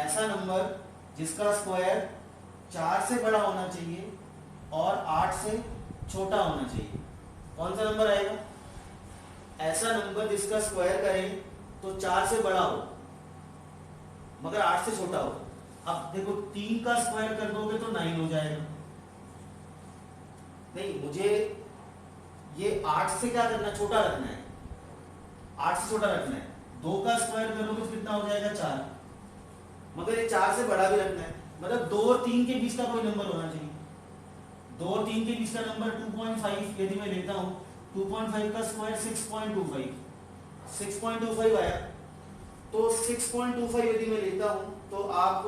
ऐसा नंबर जिसका स्क्वायर 4 से बड़ा होना चाहिए और 8 से छोटा होना चाहिए, कौन सा नंबर आएगा, ऐसा नंबर जिसका स्क्वायर करें तो 4 से बड़ा हो मगर 8 से छोटा हो। अब देखो 3 का स्क्वायर कर दोगे तो 9 हो जाएगा, नहीं मुझे ये 8 से क्या करना है, छोटा रखना है, 8 से छोटा रखना है। 2 का स्क्वायर करोगे तो कितना हो जाएगा 4, मगर ये 4 से बड़ा भी रखना है, मतलब 2 और 3 के बीच का कोई नंबर होना चाहिए। 2 और 3 के बीच का नंबर 2.5 यदि मैं लेता हूँ, 2.5 का स्क्वायर 6.25 आया, तो 6.25 यदि मैं लेता हूँ तो आप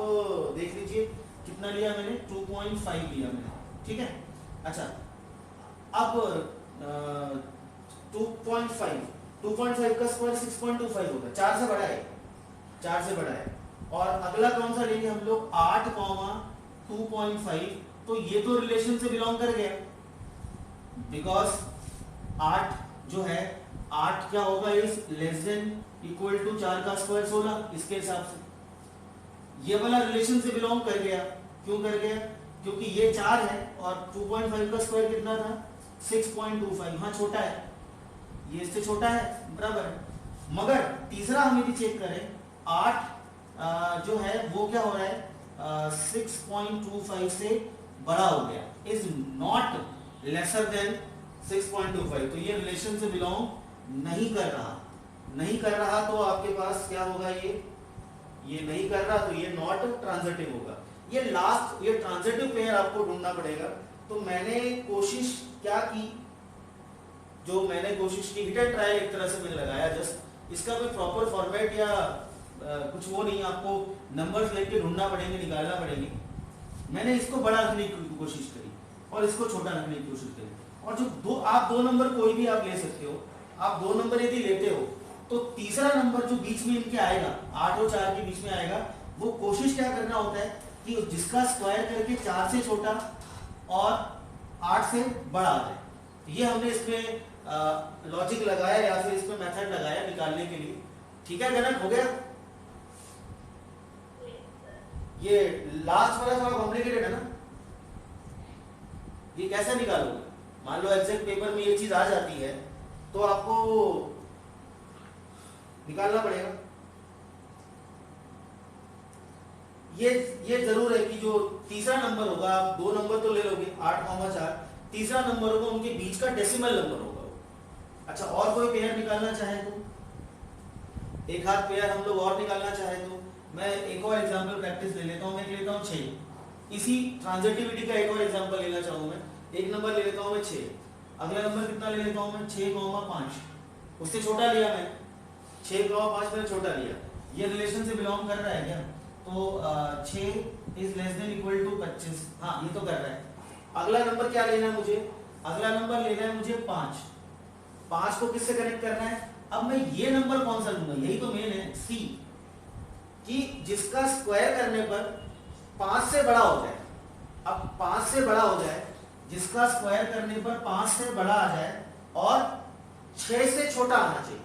देख लीजिए कितना लिया मैंने 2.5 लिया मैंने, ठीक है। अच्छा अब 2.5 का स्क्वायर 6.25 होगा, 4 से बड़ा है, 4 से बड़ा है। और अगला कौन सा लेंगे हम लोग 8,2.5, तो ये तो रिलेशन से बिलोंग कर गया, बिकॉज 8 जो है 8 क्या होगा is less than equal to 4 का स्क्वायर 16, इसके हिसाब से ये वाला रिलेशन से बिलोंग कर गया। क्यों कर गया? क्योंकि ये 4 है और 2.5 का स्क्वायर कितना था 6.25, हाँ छोटा है, ये इससे छोटा है, बराबर है। मगर तीसरा हम यदि चेक करें 8 जो है वो क्या हो रहा है 6.25 से बड़ा हो गया, इज नॉट लेसर देन 6.25, तो ये रिलेशन से बिलोंग नहीं कर रहा, नहीं कर रहा, तो आपके पास क्या होगा, ये नहीं कर रहा, तो ये नॉट ट्रांजिटिव होगा। ये लास्ट, ये ट्रांजिटिव पेयर आपको ढूंढना पड़ेगा। तो मैंने कोशिश क्या की, जो मैंने कोशिश की हिट एंड ट्रायल एक तरह से मैंने लगाया जस्ट, इसका कोई प्रॉपर फॉर्मेट या कुछ वो नहीं, आपको नंबर्स लेके ढूंढना पड़ेंगे, निकालना पड़ेंगे। मैंने इसको बड़ा रखने की कोशिश करी और इसको छोटा रखने की कोशिश करी, और जो आप दो नंबर कोई भी आप ले सकते हो, आप 2 नंबर यदि लेते हो तो तीसरा नंबर जो बीच में इनके आएगा 8 और 4 के बीच में आएगा, वो कोशिश क्या करना होता है कि जिसका स्क्वायर करके 4 से छोटा और 8 से बड़ा आ जाए। ये हमने इसमें लॉजिक लगाया या फिर इसमें मेथड लगाया निकालने के लिए, ठीक है। गणक हो गया। ये लास्ट वाला थोड़ा कॉम्प्लिकेटेड है ना, ये कैसे निकालोगे? मान लो एग्जैक्ट पेपर में ये चीज आ जाती है तो आपको निकालना पड़ेगा। ये जरूर है कि जो तीसरा नंबर होगा, आप 2 नंबर तो ले लोगे 8,4, तीसरा नंबर होगा उनके बीच का डेसिमल नंबर होगा। अच्छा और कोई पेयर निकालना चाहे तो, एक हाथ पेयर हम लोग और निकालना चाहे तो, मैं एक और एग्जांपल प्रैक्टिस ले लेता हूं। मैं ले लेता हूं 6, इसी ट्रांजिटिविटी का एक और एग्जांपल लेना चाहूँ मैं। एक नंबर ले लेता हूं मैं 6, अगला नंबर कितना ले लेता हूं मैं 6,5, उससे छोटा लिया मैं 6,5 मैंने छोटा लिया। ये रिलेशन से बिलोंग कर रहा है क्या? तो 6 is less than equal to 25, हाँ ये तो कर रहा है। अगला नंबर क्या लेना है मुझे? अगला नंबर लेना है मुझे 5, 5 को किससे कनेक्ट करना है? अब मैं ये नंबर कौन सा लूंगा, यही तो मेन है सी, कि जिसका स्क्वायर करने पर 5 से बड़ा हो जाए। अब 5 से बड़ा हो जाए, जिसका स्क्वायर करने पर 5 से बड़ा आ जाए और 6 से छोटा आना चाहिए।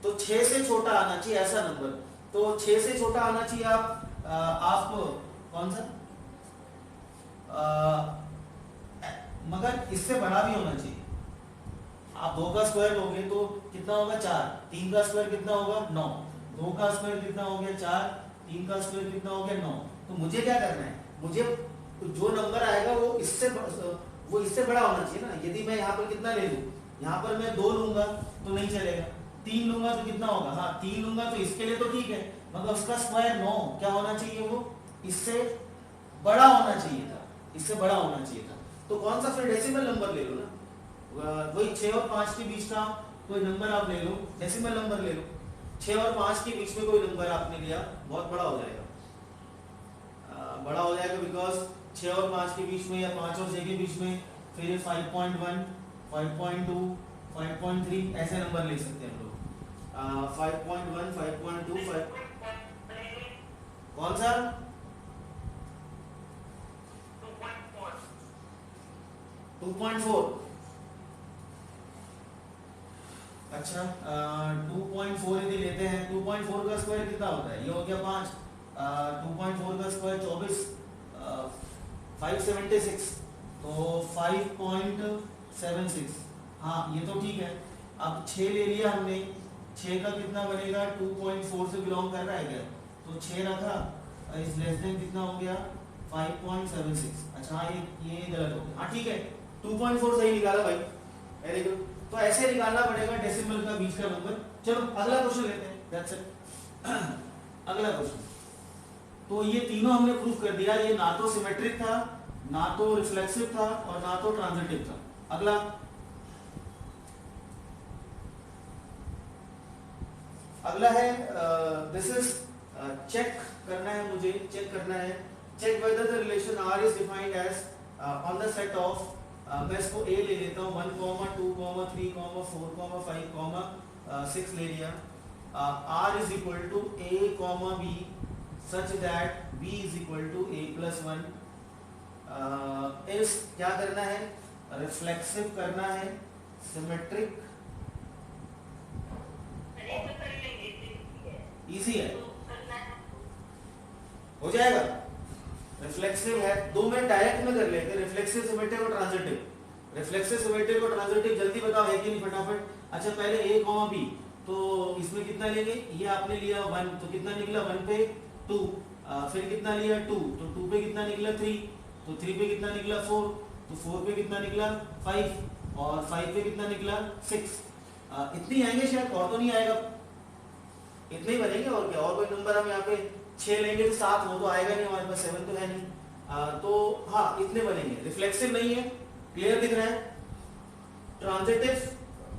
तो 6 से छोटा आना चाहिए ऐसा नंबर, तो 6 से छोटा आना चाहिए। आप कौन सा मगर इससे बड़ा भी होना चाहिए। आप 2 का स्क्वायर लोगे तो कितना होगा 4, 3 का स्क्वायर कितना होगा 9, 2 का स्क्वायर कितना हो गया 4, 3 का स्क्वायर कितना हो गया 9। तो मुझे क्या करना है, मुझे जो नंबर आएगा वो इससे बड़ा होना चाहिए ना। यदि मैं यहाँ पर कितना ले लूँ, यहाँ पर मैं 2 लूंगा तो नहीं चलेगा, 3 लूंगा तो कितना होगा, हाँ 3 लूंगा तो इसके लिए तो ठीक है, मगर उसका स्क्वायर 9 क्या होना चाहिए, वो इससे बड़ा होना चाहिए था, इससे बड़ा होना चाहिए था। तो कौन सा फिर डेसिमल नंबर ले लो ना, वही 6 और 5 के बीच का कोई नंबर आप ले लो, डेसिमल नंबर ले लो। 6 और 5 के बीच में कोई नंबर आपने लिया, बहुत बड़ा हो जाएगा, बड़ा हो जाएगा बिकॉज 6 और 5 के बीच में या 5 और 6 के बीच में फिर 5.1, 5.2, 5.3 ऐसे नंबर ले सकते हैं हम लोग। 5.1, 5.2, 5 कौन सा 2.4। अच्छा 2.4 यदि लेते हैं, 2.4 का स्क्वायर कितना होता है, ये हो गया 5, 2.4 का स्क्वायर 24, 576, तो 5.76, हाँ ये तो ठीक है। अब 6 ले लिया हमने, 6 का कितना बनेगा, 2.4 से बिलोंग कर रहा है क्या, तो 6 रखा, इस लेस देन कितना हो गया 5.76। अच्छा हाँ ये गलत हो गया, हाँ ठीक है 2.4 सही निकाला भाई, वेरी गुड। तो ऐसे निकालना पड़ेगा डेसिमल का बीच का नंबर। चलो अगला क्वेश्चन लेते हैं, दैट्स इट। अगला क्वेश्चन, तो ये तीनों हमने प्रूफ कर दिया, ये ना तो सिमेट्रिक था, ना तो रिफ्लेक्सिव था और ना तो ट्रांजिटिव था। अगला है दिस इज चेक करना है, मुझे चेक करना है check whether the relation R is defined as on the set of मैं इसको A ले लेता हूँ 1, 2, 3, 4, 5, 6 ले लिया. R is equal to A, B such that B is equal to A plus 1. इस क्या करना है, रिफ्लेक्सिव करना है, सिमेट्रिक, इजी है, हो जाएगा. रिफ्लेक्सिव है, दो में डायरेक्ट में कर लेते, रिफ्लेक्सिव, सिमेट्रिक और ट्रांजिटिव. रिफ्लेक्सिव, सिमेट्रिक और ट्रांजिटिव जल्दी बताओ है कि नहीं फटाफट. अच्छा पहले A, B, तो इसमें कितना लेंगे, ये आपने लिया 1, तो कितना निकला 1 पे 2, फिर कितना लिया 2, तो 2 पे कितना निकला 3, तो 3 पे कितना निकला 4, तो 4 पे कितना निकला 5, और 5 पे कितना निकला 6. इतनी आएंगे शायद, और तो नहीं आएगा, इतने ही बनेंगे. और क्या, और कोई नंबर हम यहाँ पे 6 लेंगे तो 7, वो तो आएगा नहीं हमारे पास, 7 तो है नहीं. तो हाँ इतने बनेंगे. रिफ्लेक्सिव नहीं है, क्लियर दिख रहा है. ट्रांजिटिव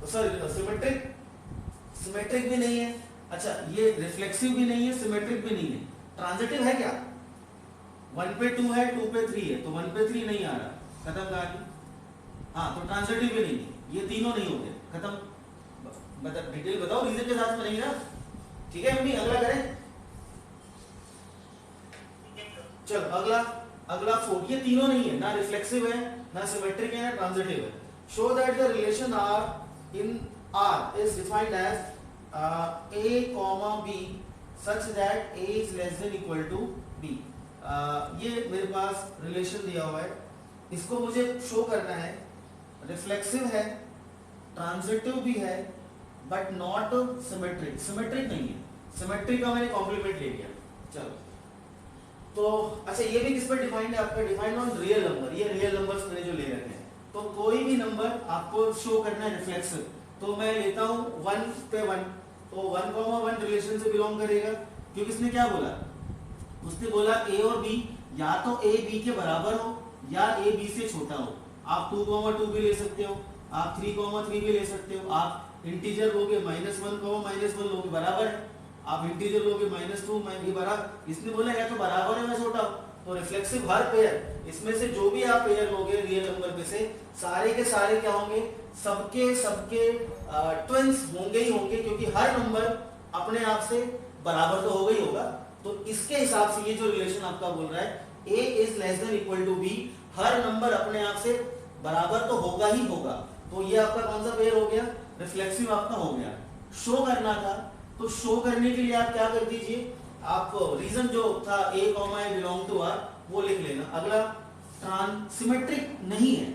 सॉरी सिमेट्रिक, सिमेट्रिक भी नहीं है. अच्छा ये रिफ्लेक्सिव भी नहीं है, सिमेट्रिक भी नहीं है. ट्रांजिटिव है क्या, 1 पे 2 है, 2 पे 3 है, तो 1 पे 3 नहीं आ रहा, खत्म कहानी. हाँ तो ट्रांजिटिव भी नहीं है, ये तीनों नहीं होंगे, खत्म. मतलब डिटेल बताओ, रीजन के साथ बनेंगे ना. ठीक है मम्मी, अगला करें. चलो अगला 4. ये तीनों नहीं है, ना रिफ्लेक्सिव है, ना सिमेट्रिक है, ना ट्रांजिटिव है. Show that the relation R in R is defined as A, B such that A is less than equal to B. ये मेरे पास रिलेशन दिया हुआ है, इसको मुझे शो करना है. रिफ्लेक्सिव है, ट्रांजिटिव भी है, बट नॉट सिमेट्रिक. सिमेट्रिक नहीं है, सिमेट्रिक का मैंने कॉम्प्लीमेंट ले लिया. चलो तो अच्छा ये भी किस पर डिफाइंड है आपका, डिफाइंड ऑन रियल नंबर. ये रियल नंबर्स मैंने जो ले रखे हैं, तो कोई भी नंबर आपको शो करना है रिफ्लेक्सिव, तो मैं लेता हूँ 1 पे 1, तो 1, 1 रिलेशन से बिलोंग करेगा. क्योंकि इसने क्या बोला, उसने बोला A और B या तो A B के बराबर हो या A B से छोटा हो. आप 2, 2 भी ले सकते हो, आप 3, 3 भी ले सकते हो. आप इंटीजर लोगे -1, -1 लोगे बराबर है, आप इंटीजर लोगे -2 ये बराबर. इसने बोला या तो बराबर है या छोटा हो. तो रिफ्लेक्सिव हर पेयर, इसमें से जो भी आप पेयर लोगे रियल नंबर में से, सारे के सारे क्या होंगे, सबके ट्विंस होंगे ही होंगे, क्योंकि हर नंबर अपने आप से बराबर तो होगा ही होगा. तो इसके हिसाब से ये जो रिलेशन आपका बोल रहा है A is less than equal to B, her number अपने आप से बराबर तो होगा ही होगा. तो ये आपका कौन सा पेयर हो गया, रिफ्लेक्सिव आपका हो गया. शो करना था, तो शो करने के लिए आप क्या कर दीजिए, आप रीजन जो था A, बिलोंग टू R वो लिख लेना. अगला सिमेट्रिक नहीं है,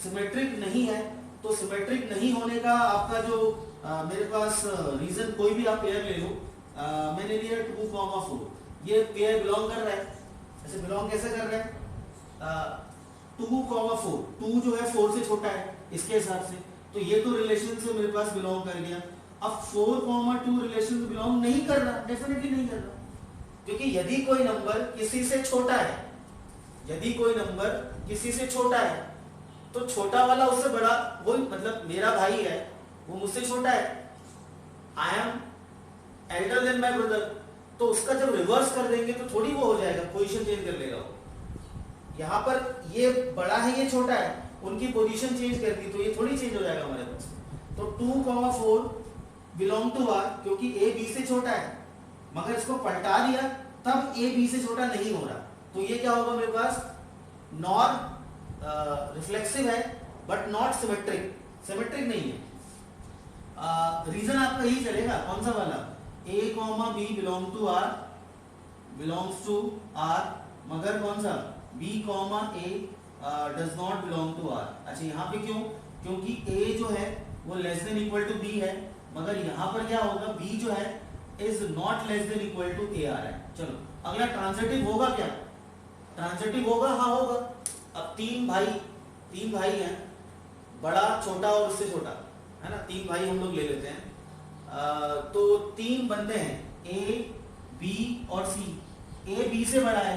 सिमेट्रिक नहीं है, तो सिमेट्रिक नहीं होने का आपका जो मेरे पास रीजन, कोई भी आप पेयर ले लो. मैंने लिया 2, 4, ये पेयर बिलोंग कर रहा है. ऐसे बिलोंग कैसे कर रहा है, 2, 4, 2 जो है 4 से छोटा है इसके हिसाब से, तो ये तो रिलेशन से मेरे पास बिलोंग कर गया. अब 4, 2 रिलेशन से बिलोंग नहीं कर रहा, डेफिनेटली नहीं कर रहा. क्योंकि यदि कोई नंबर किसी से छोटा है, यदि कोई नंबर किसी से छोटा है, तो छोटा वाला उससे बड़ा, वो मतलब मेरा भाई है वो मुझसे छोटा है, I am elder than my brother, तो उसका जब रिवर्स कर देंगे तो थोड़ी वो हो जाएगा, पोजीशन चेंज कर लेगा वो. यहाँ पर ये बड़ा है ये छोटा है, उनकी पोजीशन चेंज कर दी तो ये थोड़ी चेंज हो जाएगा हमारे पास. तो 2, 4 बिलोंग टू R, क्योंकि A B से छोटा है, मगर इसको पलटा दिया तब A B से छोटा नहीं हो रहा. तो ये क्या होगा मेरे पास, नॉर रिफ्लेक्सिव है बट नॉट सिमेट्रिक, सिमेट्रिक नहीं है. रीजन आपका यही चलेगा, कौन सा वाला, A, B belong to R, belongs to R, मगर कौन सा B, A does not belong to R. अच्छा यहाँ पे क्यों, क्योंकि A जो है वो less than equal to B है, मगर यहाँ पर क्या होगा, B जो है is not less than equal to AR है. चलो अगला ट्रांजिटिव होगा क्या, ट्रांजिटिव होगा, हाँ होगा. अब तीन भाई हैं, बड़ा, छोटा और उससे छोटा है ना, 3 भाई हम लोग ले लेते हैं. तो 3 बंदे हैं, A, B और C. A B से बड़ा है,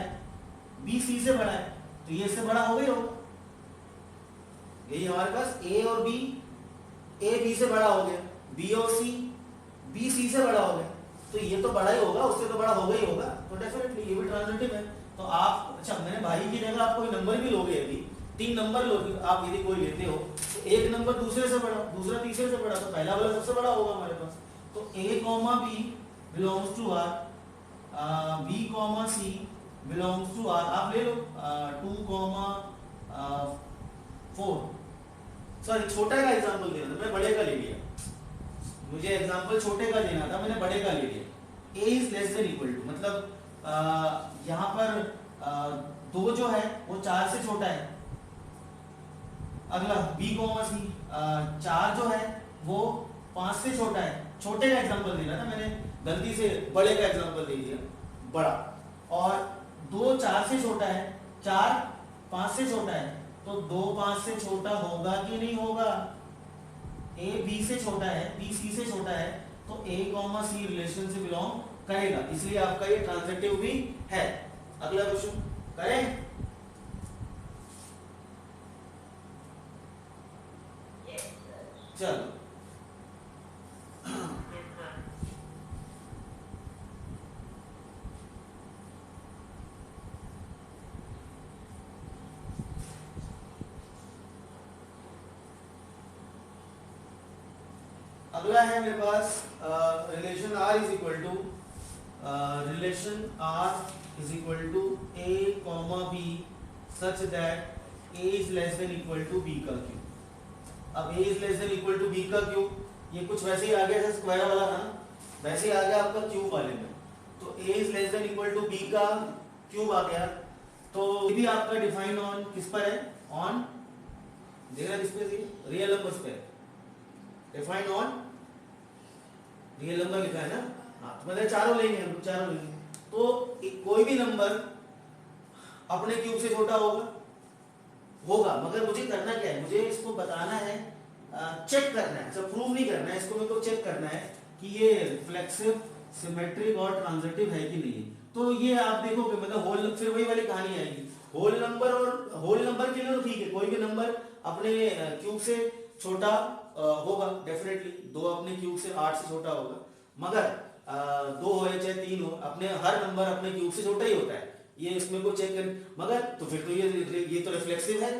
B C से बड़ा है, तो ये इससे बड़ा हो गया होगा. यही हमारे पास A और B, A B से बड़ा हो गया, B और C, B C से बड़ा हो गया, तो ये तो बड़ा ही होगा, उससे तो बड़ा होगा ही होगा. तो डेफिनेटली ये भी ट्रांजिटिव है. तो आप, अच्छा मैंने भाई की जगह आप कोई नंबर भी लोगे, अभी 3 नंबर लोगे आप, यदि कोई लेते हो तो एक नंबर दूसरे से बड़ा, दूसरा तीसरे से बड़ा, तो पहला वाला सबसे बड़ा होगा हमारे पास। तो a comma b belongs to r, b comma c belongs to r। आप ले लो 2 कॉमा 4, सॉरी छोटे का एग्जांपल देना था, मैं बड़े का ले लिया, मुझे एग्जांपल छोटे का लेना था, मैंने बड़े का ले लिया। a is less than equal to, मतलब यहाँ पर 2 जो है वो 4 से छोटा है। अगला b कॉमा c, 4 जो है वो 5 से छोटा है। छोटे का एग्जांपल देना था, मैंने गलती से बड़े का एग्जांपल दे दिया, बड़ा। और 2 4 से छोटा है, 4 5 से छोटा है, तो 2 5 से छोटा होगा कि नहीं होगा? a b से छोटा है, b c से छोटा है, तो a कॉमा c रिलेशन से बिलोंग करेगा, इसलिए आपका ये ट्रांजिटिव भी है। अगला क्वेश्चन करें? चलो अगला है मेरे पास relation r is equal to a comma b such that a is less than equal to b का क्यूब। अब a is less than equal to b का क्यूब, ये कुछ वैसे ही आ गया जैसे स्क्वायर वाला था ना, वैसे ही आ गया आपका क्यूब वाले में। तो a is less than equal to b का क्यूब आ गया। तो ये भी आपका डिफाइन ऑन किस पर है? ऑन, देखना किस पे, रियल नंबर्स पे डिफाइन ऑन रियल नंबर लिखा है ना। हाँ, तो मतलब चारों लेंगे, हम चारों लेंगे। तो कोई भी नंबर अपने क्यूब से छोटा होगा, मगर मुझे करना क्या है? मुझे इसको बताना है, चेक करना है, सब प्रूव नहीं करना है इसको, मेरे को चेक करना है कि ये रिफ्लेक्सिव, सिमेट्रिक और ट्रांजिटिव है कि नहीं। तो ये आप देखोगे, मतलब होल, फिर वही वाली कहानी आएगी, होल नंबर, और होल नंबर के लिए तो ठीक है, कोई भी नंबर अपने क्यूब से छोटा होगा डेफिनेटली, 2 अपने क्यूब से 8 से छोटा होगा, मगर 2 हो या चाहे 3 हो, अपने हर नंबर अपने क्यूब से छोटा ही होता है, ये इसमें को चेक कर। मगर तो फिर तो ये तो रिफ्लेक्सिव है,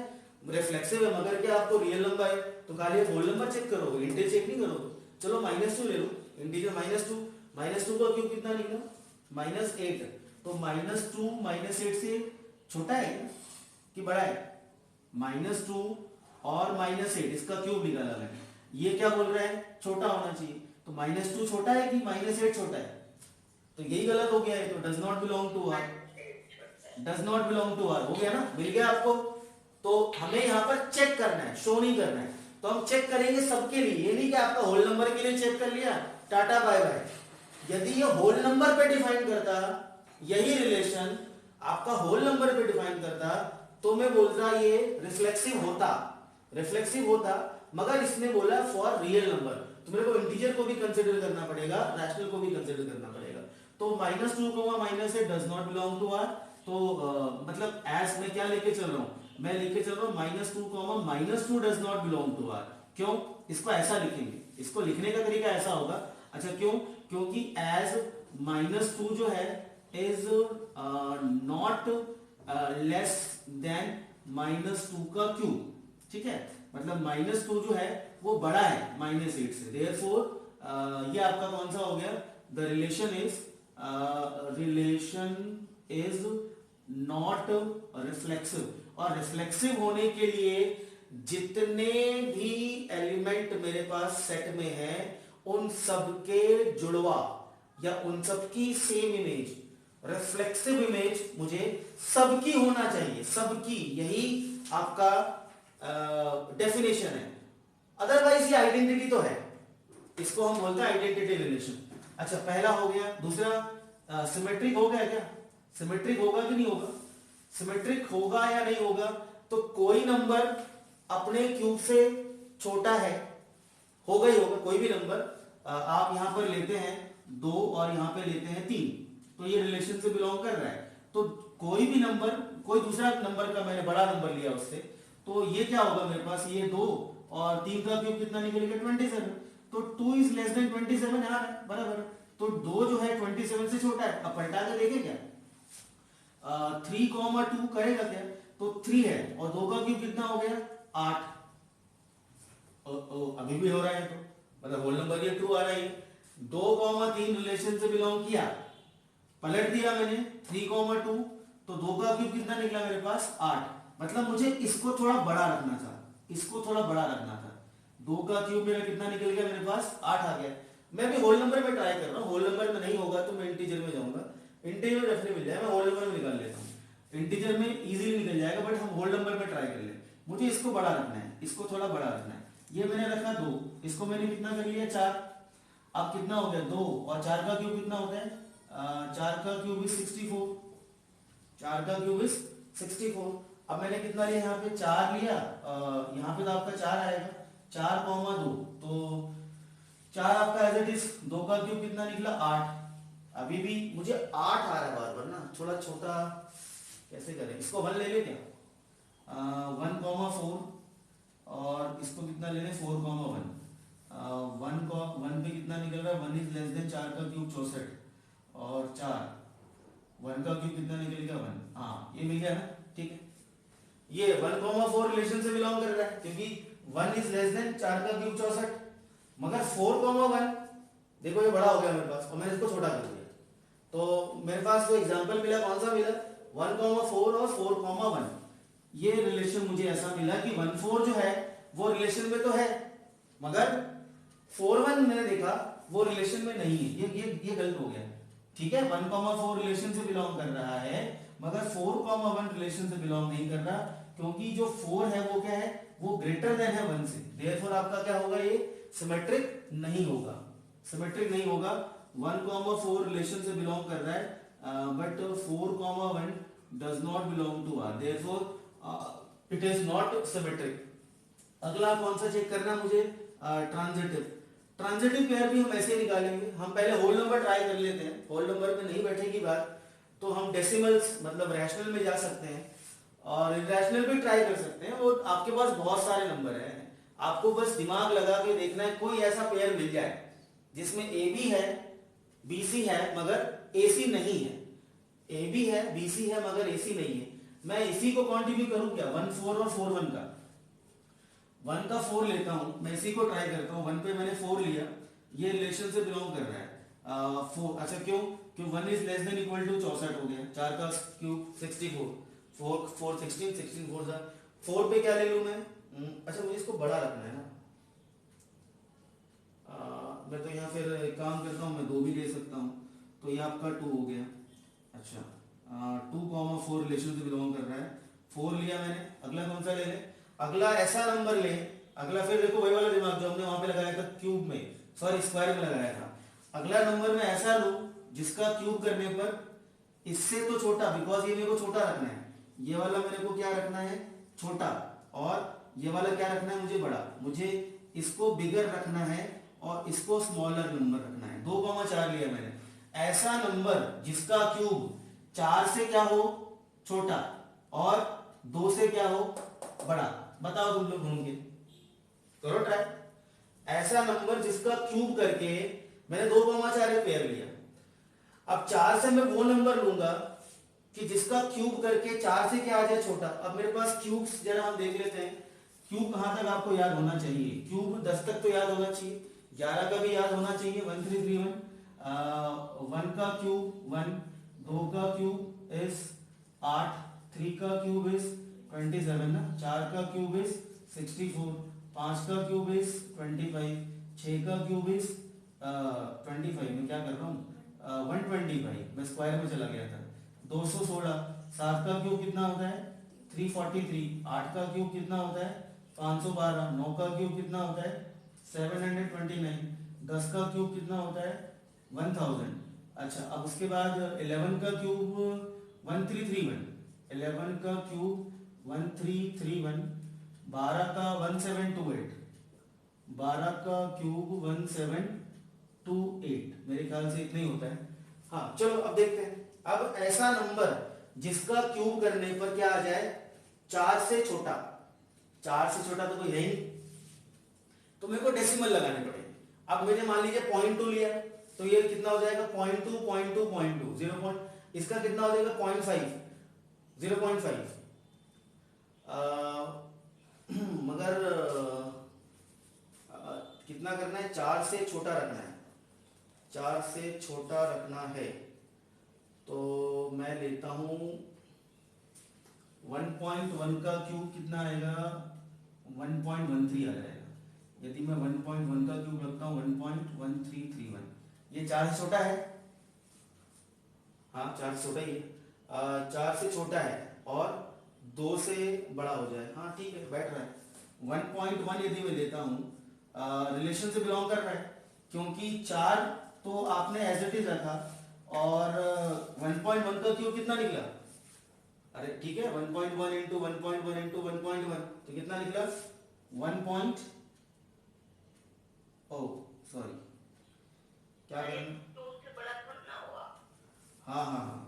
मगर क्या आपको रियल नंबर है तो खाली होल नंबर चेक करोगे, इंटीजर चेक नहीं करोगे। चलो -2 ले लो, इंटीजर -2 का क्यूब कितना निकला? -8। तो -2 -8 से छोटा है कि बड़ा है? -2 और -8 इसका क्यूब निकाला मैंने, ये क्या बोल रहा है? छोटा होना चाहिए। तो -2 छोटा है कि -8 छोटा है? तो यही गलत हो गया है, तो does not belong to R, हो गया ना, मिल गया आपको। तो हमें यहाँ पर चेक करना है, शो नहीं करना है। तो हम चेक करेंगे सबके लिए, ये नहीं कि आपका होल नंबर के लिए चेक कर लिया, टाटा बाय बाय। यदि ये होल नंबर पे डिफाइन करता, यही रिलेशन आपका होल नंबर पे डिफाइन करता, तो मैं बोलता ये रिफ्लेक्सिव होता, मगर इसने बोला फॉर रियल नंबर, तो मेरे को इंटीजर को भी कंसीडर करना पड़ेगा, रैशनल को भी कंसीडर करना पड़ेगा। तो -2 -8 does not belong to R. तो मतलब एज मैं क्या लेके चल रहा हूं? मैं लेके चल रहा हूं -2 -2 does not belong to R. क्यों? इसको ऐसा लिखेंगे, इसको लिखने का तरीका ऐसा होगा। अच्छा क्यों? क्योंकि एज -2 जो है इज नॉट लेस देन -2 का क्यूब, ठीक है, मतलब -2 जो है वो बड़ा है -8 से, देयरफॉर ये आपका कौन सा हो गया? The relation is not reflexive. और रिफ्लेक्सिव होने के लिए जितने भी एलिमेंट मेरे पास सेट में है, उन सबके जुड़वा या उन सबकी सेम इमेज, रिफ्लेक्सिव इमेज मुझे सबकी होना चाहिए, सबकी, यही आपका डेफिनेशन है। अदरवाइज ये आइडेंटिटी तो है, इसको हम बोलते हैं आइडेंटिटी रिलेशन। अच्छा पहला हो गया। दूसरा सिमेट्रिक हो गया क्या? सिमेट्रिक होगा कि नहीं होगा? सिमेट्रिक होगा या नहीं होगा? तो कोई नंबर अपने क्यूब से छोटा है, होगा ही होगा। कोई भी नंबर आप यहां पर लेते हैं 2 और यहां पे लेते हैं 3, तो ये रिलेशन से बिलोंग कर रहा है। तो कोई भी नंबर, कोई दूसरा नंबर का मैंने बड़ा नंबर लिया उससे, तो ये क्या होगा मेरे पास? ये 2 और 3 का क्यूब कितना निकलेगा? 27। तो 2 इज लेस देन 27 आ रहा है, बराबर। तो 2 जो है 27 से छोटा है। अब पलटा के देखें क्या? 3,2 करेगा क्या? तो 3 है और 2 का क्यूब कितना हो गया? 8। अभी भी हो रहा है, तो मतलब होल नंबर ये ट्रू आ रहा है। 2,3 रिलेशन से बिलोंग किया, पलट दिया मैंने 3,2, तो 2 का क्यूब कितना निकला मेरे पास? 8। मतलब मुझे इसको थोड़ा बड़ा रखना था, इसको थोड़ा बड़ा रखना था। 2 का क्यूब मेरा कितना निकल गया मेरे पास? 8 आ गया। मैं भी होल नंबर में ट्राई कर रहा हूँ, होल नंबर में नहीं होगा तो मैं इंटीजर में जाऊंगा। इंटीजर में डेफिनेटली मिल जाएगा, मैं होल नंबर में निकाल लेता हूँ। इंटीजर में इजीली निकल जाएगा, बट हम होल नंबर में ट्राई कर ले। मुझे इसको बड़ा रखना है, इसको थोड़ा बड़ा रखना है। ये मैंने रखा 2, इसको मैंने कितना कर लिया? 4। अब कितना हो गया? 2 और 4 का क्यूब कितना होता है? 4 का क्यूब इज 64। 4 का क्यूब इज 64। अब मैंने कितना लिया यहाँ पे? 4 लिया। यहाँ पे तो आपका 4 आएगा, 4,2, तो 4 आपका एज इट इज। 2 का क्यूब कितना निकला? 8। अभी भी मुझे 8 आ रहा है बार बार ना, थोड़ा छोटा कैसे करें इसको? 1 ले ले क्या? 1,4 और इसको कितना ले लें? 4,1। 1 पे कितना निकल रहा है? 1 इज लेस देन 4 का क्यूब 64 और 4, 1 का क्यूब कितना निकल गया? 1। हाँ ये मिल गया ना, ठीक है। ये 1,4 रिलेशन से बिलोंग कर रहा है क्योंकि 1 इज लेस देन 4 का क्यूब 64, मगर 4,1 देखो ये बड़ा हो गया मेरे पास और मैंने इसको छोटा कर दिया। तो मेरे पास जो एग्जांपल मिला कौन सा मिला? 1,4 और 4,1। ये रिलेशन मुझे ऐसा मिला कि 1,4 जो है वो रिलेशन में तो है, मगर 4,1 मैंने देखा वो रिलेशन में नहीं है। ये गलत हो गया, ठीक है। 1,4 रिलेशन से बिलोंग कर रहा है, मगर 4,1 रिलेशन से बिलोंग नहीं कर रहा, क्योंकि जो 4 है वो क्या है? वो ग्रेटर देन है 1 से। देयरफॉर आपका क्या होगा? ये सिमेट्रिक नहीं होगा, सिमेट्रिक नहीं होगा। 1,4 रिलेशन से बिलोंग कर रहा है, but 4,1 does not belong to R, therefore it is not symmetric. अगला कौन सा चेक करना मुझे? ट्रांजिटिव। ट्रांजिटिव पेयर भी हम ऐसे निकालेंगे। हम पहले होल नंबर ट्राई कर लेते हैं, होल नंबर में नहीं बैठेगी बात तो हम डेसिमल्स मतलब रैशनल में जा सकते हैं और इरेशनल भी ट्राई कर सकते हैं। वो आपके पास बहुत सारे नंबर हैं, आपको बस दिमाग लगा के देखना है कोई ऐसा पेयर मिल जाए जिसमें ए बी है, बी सी है मगर ए सी नहीं है। ए बी है, बी सी है मगर ए सी नहीं है। मैं इसी को कंटिन्यू करूं क्या? 1,4 और 4,1 का 1 का 4 लेता हूं, मैं इसी को ट्राई करता हूं। 1 पे मैंने 4 लिया, ये रिलेशन से बिलोंग कर रहा है 4। अच्छा क्यों? क्यों 1 is less than equal to 64 हो गया। 4 का क्यूब 64, 4 16 16 4 जा 4 पे क्या ले लूं मैं? अच्छा मुझे इसको बड़ा रखना है ना, मैं तो यहाँ फिर एक काम करता हूँ, मैं 2 भी ले सकता हूँ, तो ये आपका 2 हो गया। अच्छा 2,4 रिलेशन से बिलोंग कर रहा है। 4 लिया मैंने, अगला कौन सा ले ले? अगला ऐसा नंबर ले, अगला फिर देखो वही वाला दिमाग जो हमने वहां पे लगाया था क्यूब में, सॉरी स्क्वायर में लगाया था। अगला नंबर में ऐसा लूं जिसका क्यूब करने पर इससे तो छोटा, बिकॉज ये मेरे को छोटा रखना है, ये वाला मेरे को क्या रखना है? छोटा, और ये वाला क्या रखना है मुझे? बड़ा। मुझे इसको बिगर रखना है और इसको स्मॉलर नंबर रखना है। 2,4 लिया मैंने, ऐसा नंबर जिसका क्यूब 4 से क्या हो? छोटा और 2 से क्या हो? बड़ा। बताओ तुम लोग ढूंढ के, करो ट्राई। ऐसा नंबर जिसका क्यूब करके मैंने 2,4 पेयर लिया। अब 4 से मैं वो नंबर लूंगा कि जिसका क्यूब करके 4 से क्या आ जाए? छोटा। अब मेरे पास क्यूब्स जरा हम देख लेते हैं, क्यूब कहां तक आपको याद होना चाहिए? क्यूब 10 तक तो याद होना चाहिए, 11 का भी याद होना चाहिए, 1331। 1 का क्यूब 1, 2 का क्यूब इज 8, 3 का क्यूब इज 27 ना, 4 का क्यूब इज 64, 5 का क्यूब इज 25, 6 का क्यूब इज 25, मैं क्या कर रहा हूँ 125, मैं स्क्वायर में चला गया था। 216, 7 का क्यूब कितना होता है? 343, 8 का क्यूब कितना होता है? 512, 9 का क्यूब कितना होता है? 729, 10 का क्यूब कितना होता है? 1000। अच्छा अब उसके बाद 11 का क्यूब 1331, 11 का क्यूब 1331, 12 का 1728, 12 का क्यूब 1728, मेरे ख्याल से इतना ही होता है। हाँ चलो अब देखते हैं। अब ऐसा नंबर जिसका क्यूब करने पर क्या आ जाए? 4 से छोटा, 4 से छोटा तो कोई है ही नहीं, तो मेरे को डेसिमल लगाने पड़ेंगे। अब मैंने मान लीजिए 0.2 लिया, तो ये कितना हो जाएगा? 0.2, 0.2, 0. इसका कितना हो जाएगा? 0.5, 0.5 मगर कितना करना है, 4 से छोटा रखना है, 4 से छोटा रखना है। तो मैं लेता हूं 1.1 का क्यूब कितना आएगा, 1.13 आ जाएगा। यदि मैं 1.1 का क्यूब रखता हूं 1.1331, ये 4 से छोटा है, हाँ 4 से छोटा ही है, 4 से छोटा है और 2 से बड़ा हो जाए, हाँ ठीक है बैठ रहा है। 1.1 यदि मैं लेता हूँ, रिलेशन से बिलोंग कर रहा है, क्योंकि 4 तो आपने एज इट इज रखा और 1.1 का क्यूब कितना निकला, अरे ठीक है 1.1 इंटू 1.1 इंटू 1.1 तो कितना निकला 1. ओ सॉरी क्या करना, 2 से बड़ा करना होगा। हाँ हाँ हाँ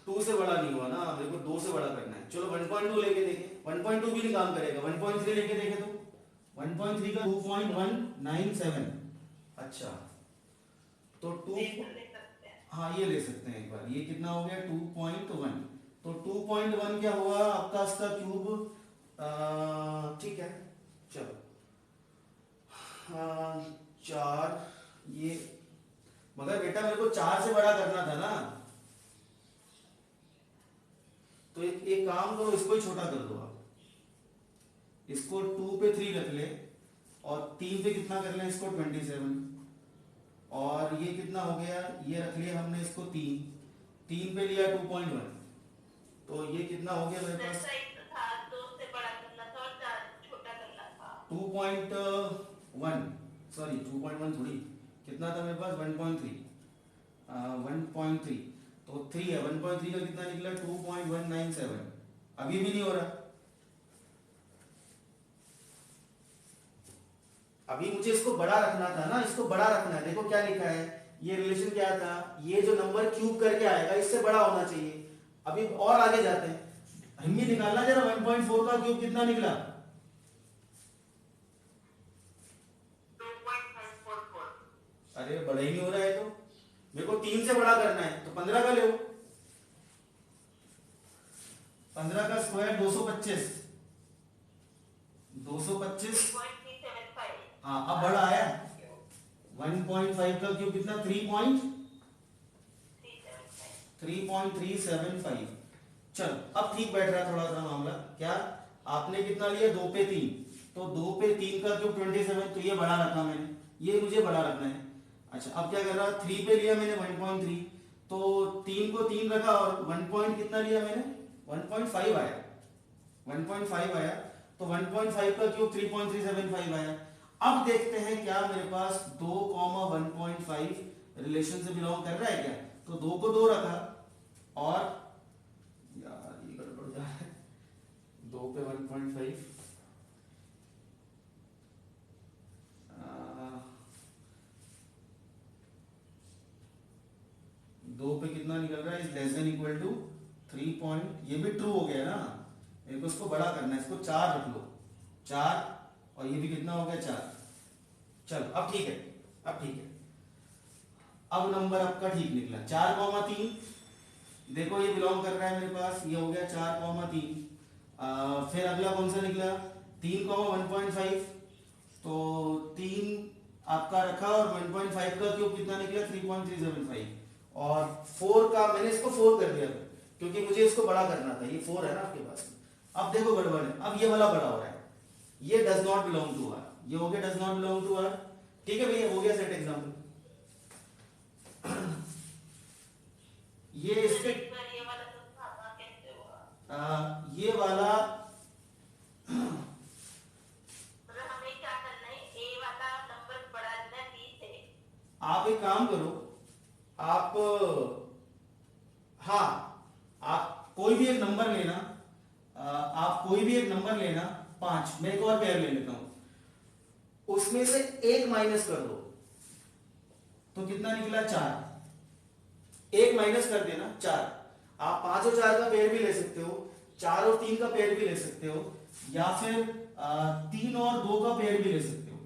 2 से बड़ा नहीं हुआ ना, मेरे को 2 से बड़ा करना है। चलो 1.2 लेके देखें, 1.2 भी नहीं काम करेगा, 1.3 लेके देखें तो 1.3 का 2.197, अच्छा तो 2, हाँ ये ले सकते हैं एक बार, ये कितना हो गया 2.1, तो 2.1 क्या हुआ आपका इसका क्यूब, ठीक है चलो 4, ये मगर बेटा मेरे को 4 से बड़ा करना था ना, तो एक काम करो, इसको ही छोटा कर दो आप, इसको 2 पे 3 रख ले और 3 पे कितना कर ले इसको 27, और ये कितना हो गया, ये रख लिया हमने इसको 3 पे लिया 2.1, तो ये कितना हो गया मेरे पास 2 से बड़ा करना था और 4 छोटा करना था। 2.1 सॉरी 2.1 थोड़ी, कितना था मेरे पास 1.3, 1.3 तो 3 है, 1.3 का कितना निकला 2.197, अभी भी नहीं हो रहा, अभी मुझे इसको बड़ा रखना था ना, इसको बड़ा रखना है। देखो क्या लिखा है, ये रिलेशन क्या था, ये जो नंबर क्यूब करके आएगा इससे बड़ा होना चाहिए। अभी और आगे जाते हैं, हिम्मी निकालना जरा 1.4 का क्यूब कितना निकला, 2.544। अरे बड़ा ही नहीं हो रहा है, तो मेरे को 3 से बड़ा करना है, तो 15 का ले, 15 का स्क्वायर 225, 225, 3.375। हाँ अब बड़ा आया, 1.5 का क्यूब कितना 3.375, चल अब ठीक बैठ रहा है थोड़ा सा मामला। क्या आपने कितना लिया 2 पे 3, तो 2 पे 3 का क्यूब 27, तो ये बड़ा रखा मैंने, ये मुझे बड़ा रखना है। अच्छा अब क्या कर रहा, 3 पे लिया मैंने 1.3, तो 3 को 3 रखा और 1 पॉइंट कितना लिया मैंने 1.5 आया, 1.5 आया, तो 1.5 का क्यूब 3.375 आया। अब देखते हैं क्या मेरे पास 2, 1.5 रिलेशन से बिलोंग कर रहा है क्या, तो 2 को 2 रखा और यार ये गड़बड़ जा रहा है, 2 पे 1.5, 2 पे कितना निकल रहा है, is less than equal to 3 point, ये भी ट्रू हो गया ना, मेरे को इसको बड़ा करना है, इसको 4 रख लो, 4 और ये भी कितना हो गया 4, चलो अब ठीक है, अब ठीक है, अब नंबर आपका ठीक निकला 4,3, देखो ये बिलोंग कर रहा है मेरे पास, ये हो गया 4,3, फिर अगला कौन सा निकला 3,1.5, तो 3 आपका रखा और 1.5 का क्यूब कितना निकला 3.375, और 4 का मैंने इसको 4 कर दिया क्योंकि मुझे इसको बड़ा करना था, ये 4 है ना आपके पास। अब देखो गड़बड़ है, अब ये वाला बड़ा हो रहा है, ये does not belong to R, ये हो गया does not belong to R, ठीक है भैया हो गया सेट एग्जाम्पल। ये इसके ये वाला तो भागा कैसे हुआ? ये वाला मतलब हमें क्या करना है, ए वाला नंबर बड़ा लेना है बी से। आप एक काम करो, आप हाँ आप कोई भी एक नंबर लेना, आप कोई भी एक नंबर लेना 5, मैं एक और पेयर ले लेता हूं, उसमें से एक माइनस कर दो तो कितना निकला 4, एक माइनस कर देना 4, आप 5 और 4 का पेयर भी ले सकते हो, 4 और 3 का पेयर भी ले सकते हो, या फिर 3 और 2 का पेयर भी ले सकते हो,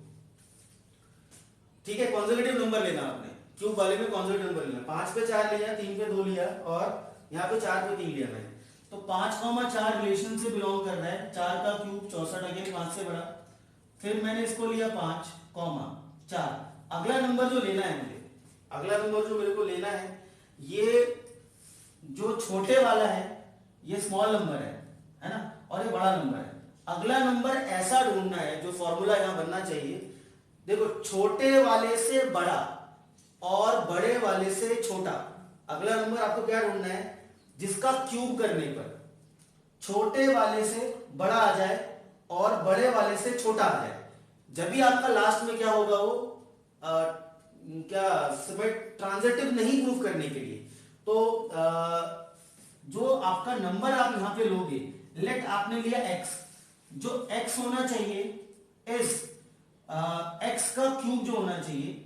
ठीक है। कॉन्जर्वेटिव नंबर लेना आपने, क्यूब वाले में कॉन्जर्वेटिव नंबर लेना, 5 पे 4 लिया, 3 पे 2 लिया और यहाँ पे 4 पे 3 लिया मैंने, तो 5,4 रिलेशन से बिलोंग कर रहा है। 4 का क्यूब 64, अगेन 5 से बड़ा। फिर मैंने इसको लिया 5,4। अगला नंबर जो लेना है मुझे, अगला नंबर जो मेरे को लेना है, ये जो छोटे वाला है ये स्मॉल नंबर है ना, और ये बड़ा नंबर है। अगला नंबर ऐसा ढूंढना है, जो फॉर्मूला यहां बनना चाहिए, देखो छोटे वाले से बड़ा और बड़े वाले से छोटा। अगला नंबर आपको क्या ढूंढना है, जिसका क्यूब करने पर छोटे वाले से बड़ा आ जाए और बड़े वाले से छोटा आ जाए। जब भी आपका लास्ट में क्या होगा, वो क्या ट्रांजिटिव नहीं प्रूफ करने के लिए, तो जो आपका नंबर आप यहां पे लोगे, लेट आपने लिया x, जो x होना चाहिए इस x का क्यूब जो होना चाहिए,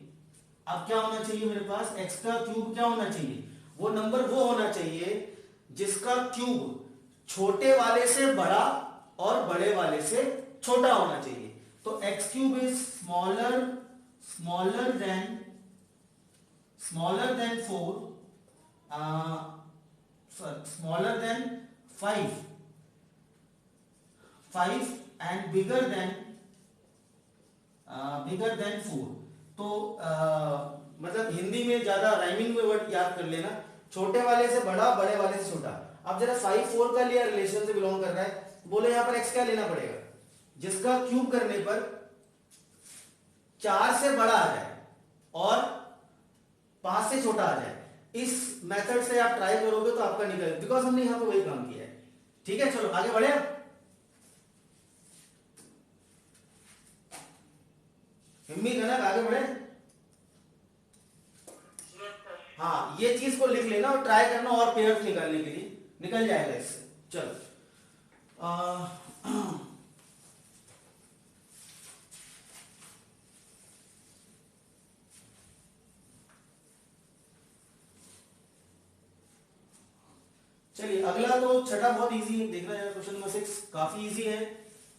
अब क्या होना चाहिए मेरे पास, x का क्यूब क्या होना चाहिए, वो नंबर वो होना चाहिए जिसका क्यूब छोटे वाले से बड़ा और बड़े वाले से छोटा होना चाहिए। तो x cube is smaller than 4, smaller than 5 and bigger than 4। तो मतलब हिंदी में ज्यादा राइमिंग में वर्ड याद कर लेना, छोटे वाले से बड़ा, बड़े वाले से छोटा। अब जरा 5 4 का लिया, रिलेशन से बिलोंग कर रहा है, बोले यहां पर x क्या लेना पड़ेगा, जिसका क्यूब करने पर 4 से बड़ा आ जाए और 5 से छोटा आ जाए। इस मेथड से आप ट्राई करोगे तो आपका निकल, बिकॉज हमने यहां पर वही काम किया है। ठीक है, चलो आगे बढ़े। हिम्मी कनक आगे बढ़े। हाँ, ये चीज को लिख लेना और ट्राई करना और पेयर्स निकालने के लिए, निकल जाएगा इससे। चलो चलिए अगला, तो छठा बहुत इजी है, देखना है क्वेश्चन नंबर 6 काफी इजी है।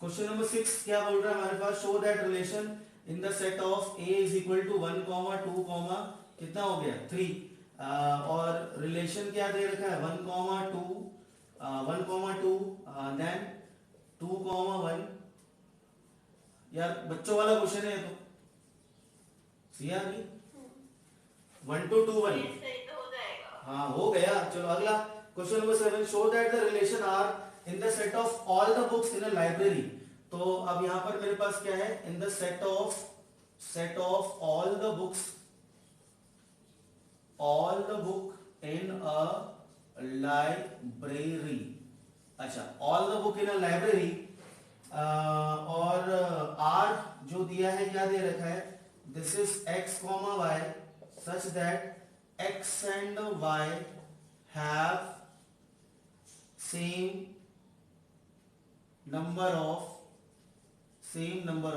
क्वेश्चन नंबर 6 क्या बोल रहा है हमारे पास, show that relation in the set of a is equal to 1, 2, कितना हो गया 3, और रिलेशन क्या दे रखा है 1, 2 देन 2, 1। यार बच्चों वाला क्वेश्चन है ये तो, सिया नहीं 1 2 2 1, हाँ हो गया। चलो अगला question number 7, show that the relation are in the set of all the books in a library. तो अब यहां पर मेरे पास क्या है, in the set of all the book in a library. अच्छा, all the book in a library, और आर जो दिया है क्या दे रखा है, this is x, y such that x and y have same number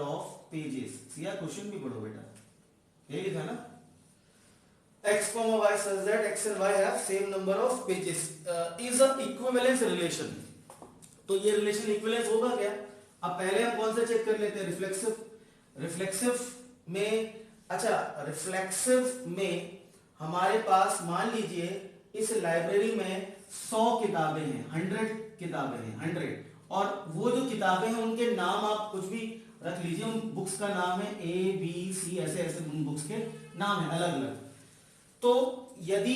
of pages। Siya question भी पढ़ो बेटा, ये लिखा ना, x, y such that x and y have same number of pages is a equivalence relation। तो ये रिलेशन इक्विवेलेंस होगा क्या। अब पहले हम कौन सा चेक कर लेते हैं, रिफ्लेक्सिव में। अच्छा, रिफ्लेक्सिव में हमारे पास मान लीजिए इस लाइब्रेरी में 100 किताबें हैं, 100 किताबें हैं, 100, और वो जो किताबें हैं उनके नाम आप कुछ भी रख लीजिए, उन बुक्स का नाम है A B C, ऐसे ऐसे उन बुक्स के नाम है अलग अलग। तो यदि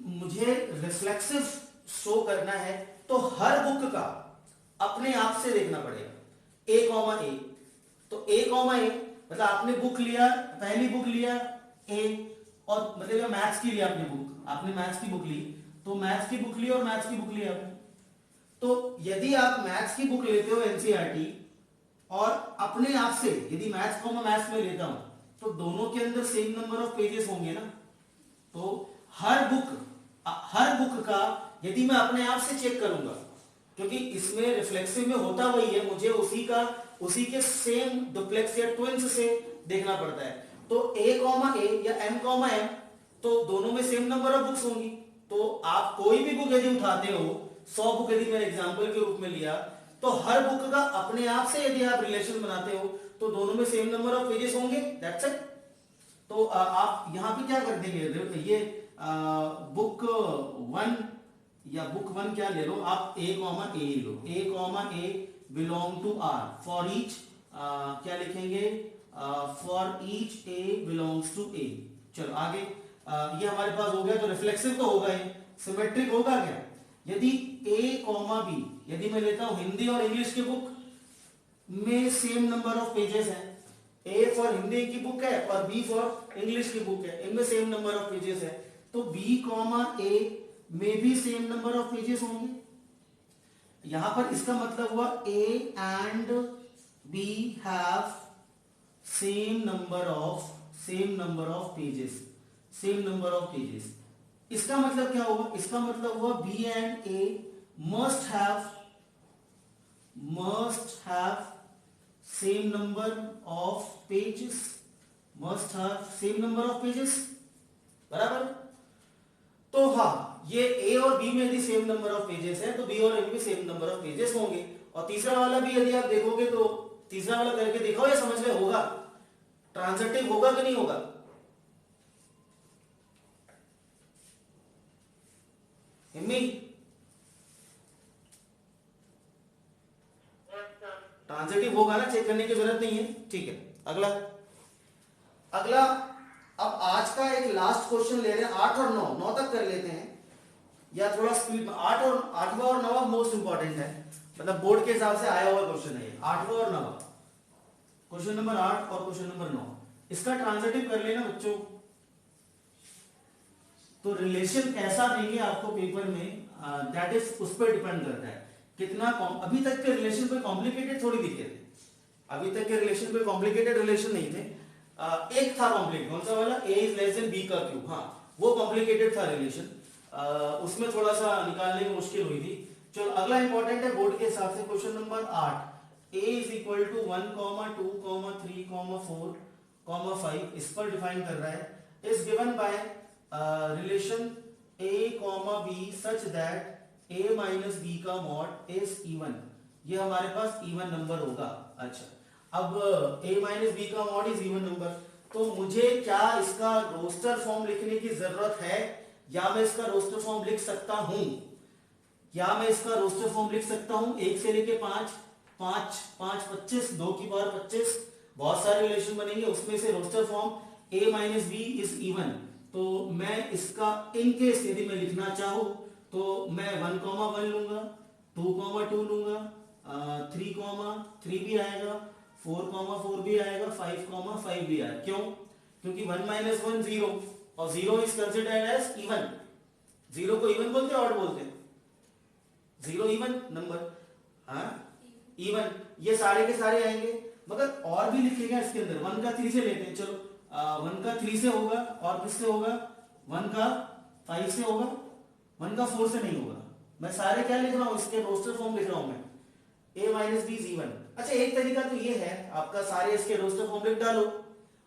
मुझे रिफ्लेक्सिव शो करना है तो हर बुक का अपने आप से देखना पड़ेगा, A, तो A मतलब आपने बुक लिया, पहली बुक लिया A, और मतलब मैथ्स की लिया आपने बुक, आपने मैथ्स की बुक ली, तो मैथ्स की बुक ली और मैथ्स की बुक ली आपने। तो यदि आप मैथ्स की बुक लेते हो एनसीईआरटी और अपने आप से यदि मैथ्स में लेता हूं, तो दोनों के अंदर सेम नंबर ऑफ पेजेस होंगे ना। तो हर बुक का यदि मैं अपने आप से चेक करूंगा, क्योंकि इसमें रिफ्लेक्सिव में होता वही है, मुझे उसी के सेम डुप्लेक्स या ट्विंस से देखना पड़ता है। तो A, या M, तो दोनों में सेम नंबर ऑफ बुक्स होंगी। तो आप कोई भी बुक यदि उठाते हो, 100 बुक यदि मैंने एग्जांपल के रूप में लिया, तो हर बुक का अपने आप से यदि आप रिलेशन बनाते हो तो दोनों में सेम नंबर ऑफ पेजेस होंगे, दैट्स इट। तो आप यहां पे क्या कर देंगे, ये बुक 1 या बुक वन क्या ले लो आप, ए कॉमा ए लो, a comma a belong to R for each, क्या लिखेंगे, for each a belongs to a. चलो आगे, ये हमारे पास हो गया, तो रिफ्लेक्सिव तो होगा ही, सिमेट्रिक होगा क्या, यदि ए कॉमा बी, यदि मैं लेता हूं हिंदी और इंग्लिश की बुक में सेम नंबर ऑफ पेजेस है, ए फॉर हिंदी की बुक है और बी फॉर इंग्लिश की बुक है, इनमें सेम नंबर ऑफ पेजेस है, तो बी कॉमा ए में भी सेम नंबर ऑफ पेजेस होंगे। यहां पर इसका मतलब हुआ A and B have same number of pages, same number of pages. इसका मतलब क्या होगा, इसका मतलब हुआ B and A must have same number of pages, must have same number of pages, बराबर। तो हाँ, ये ए और बी में यदि सेम नंबर ऑफ पेजेस है तो बी और ए में भी सेम नंबर ऑफ पेजेस होंगे। और तीसरा वाला भी यदि आप देखोगे तो तीसरा वाला करके देखो, या समझ में होगा, ट्रांजिटिव होगा कि नहीं होगा, हिम्मी ट्रांजिटिव होगा ना, चेक करने की जरूरत नहीं है, ठीक है। अगला अब आज का एक लास्ट क्वेश्चन ले रहे हैं, 8 और 9 तक कर लेते हैं, या थोड़ा स्पीड में। 8वां और 9वां मोस्ट इंपॉर्टेंट है, मतलब बोर्ड के हिसाब से आया हुआ क्वेश्चन है ये, 8वां और 9वां, क्वेश्चन नंबर 8 और क्वेश्चन नंबर 9। इसका ट्रांजिटिव कर लेना बच्चों। तो रिलेशन कैसा देंगे आपको पेपर में, दैट इज उस पर डिपेंड करता है कितना अभी तक के रिलेशन कोई कॉम्प्लिकेटेड थोड़ी दिखे थे, अभी तक के रिलेशन कोई कॉम्प्लिकेटेड रिलेशन नहीं थे। एक था कॉम्प्लिकेटेड, कौन सा वाला, ए इज लेस देन बी का क्यूब, हाँ वो कॉम्प्लिकेटेड था रिलेशन, उसमें थोड़ा सा निकालने में मुश्किल हुई थी। चलो अगला इंपॉर्टेंट है बोर्ड के हिसाब से, question number 8, a is equal to 1, 2, 3, 4, 5, इस पर डिफाइन कर रहा है, is given by relation a, b such that a minus b का मॉड इज इवन, ये हमारे पास इवन नंबर होगा। अच्छा, अब a माइनस b का मॉड इज इवन नंबर, तो मुझे क्या इसका रोस्टर फॉर्म लिखने की जरूरत है, या मैं इसका रोस्टर फॉर्म लिख सकता हूं, या मैं इसका रोस्टर फॉर्म लिख सकता हूं 1 से लेके 5, 5, 5, 25, 2 की पावर 25, बहुत सारे रिलेशन बनेंगे, उसमें से roster form a minus B is even. तो मैं इसका इन केस यदि मैं लिखना चाहूं तो मैं 1, 1 लूंगा, 2, 2 लूंगा, 3, 3 भी आएगा, 4, 4 भी आएगा, 5, 5 भी आएगा। क्यों? क्योंकि 1 - 1 0 और 0 इज कंसिडर्ड एज इवन। 0 को इवन बोलते हैं, ऑड बोलते हैं? 0 इवन नंबर, हाँ इवन, ये सारे के सारे आएंगे, मगर और भी लिखेगा इसके अंदर। 1 का 3 से लेते हैं, चलो 1 का 3 से होगा, और किससे होगा, 1 का 5 से होगा, 1 का 4 से नहीं होगा। मैं सारे क्या लिख रहा हूं, इसके रोस्टर फॉर्म लिख रहा हूं मैं, a minus B is even. अच्छा, एक तरीका तो ये है, आपका सारे इसके रोस्टर फॉर्म लिख डालो,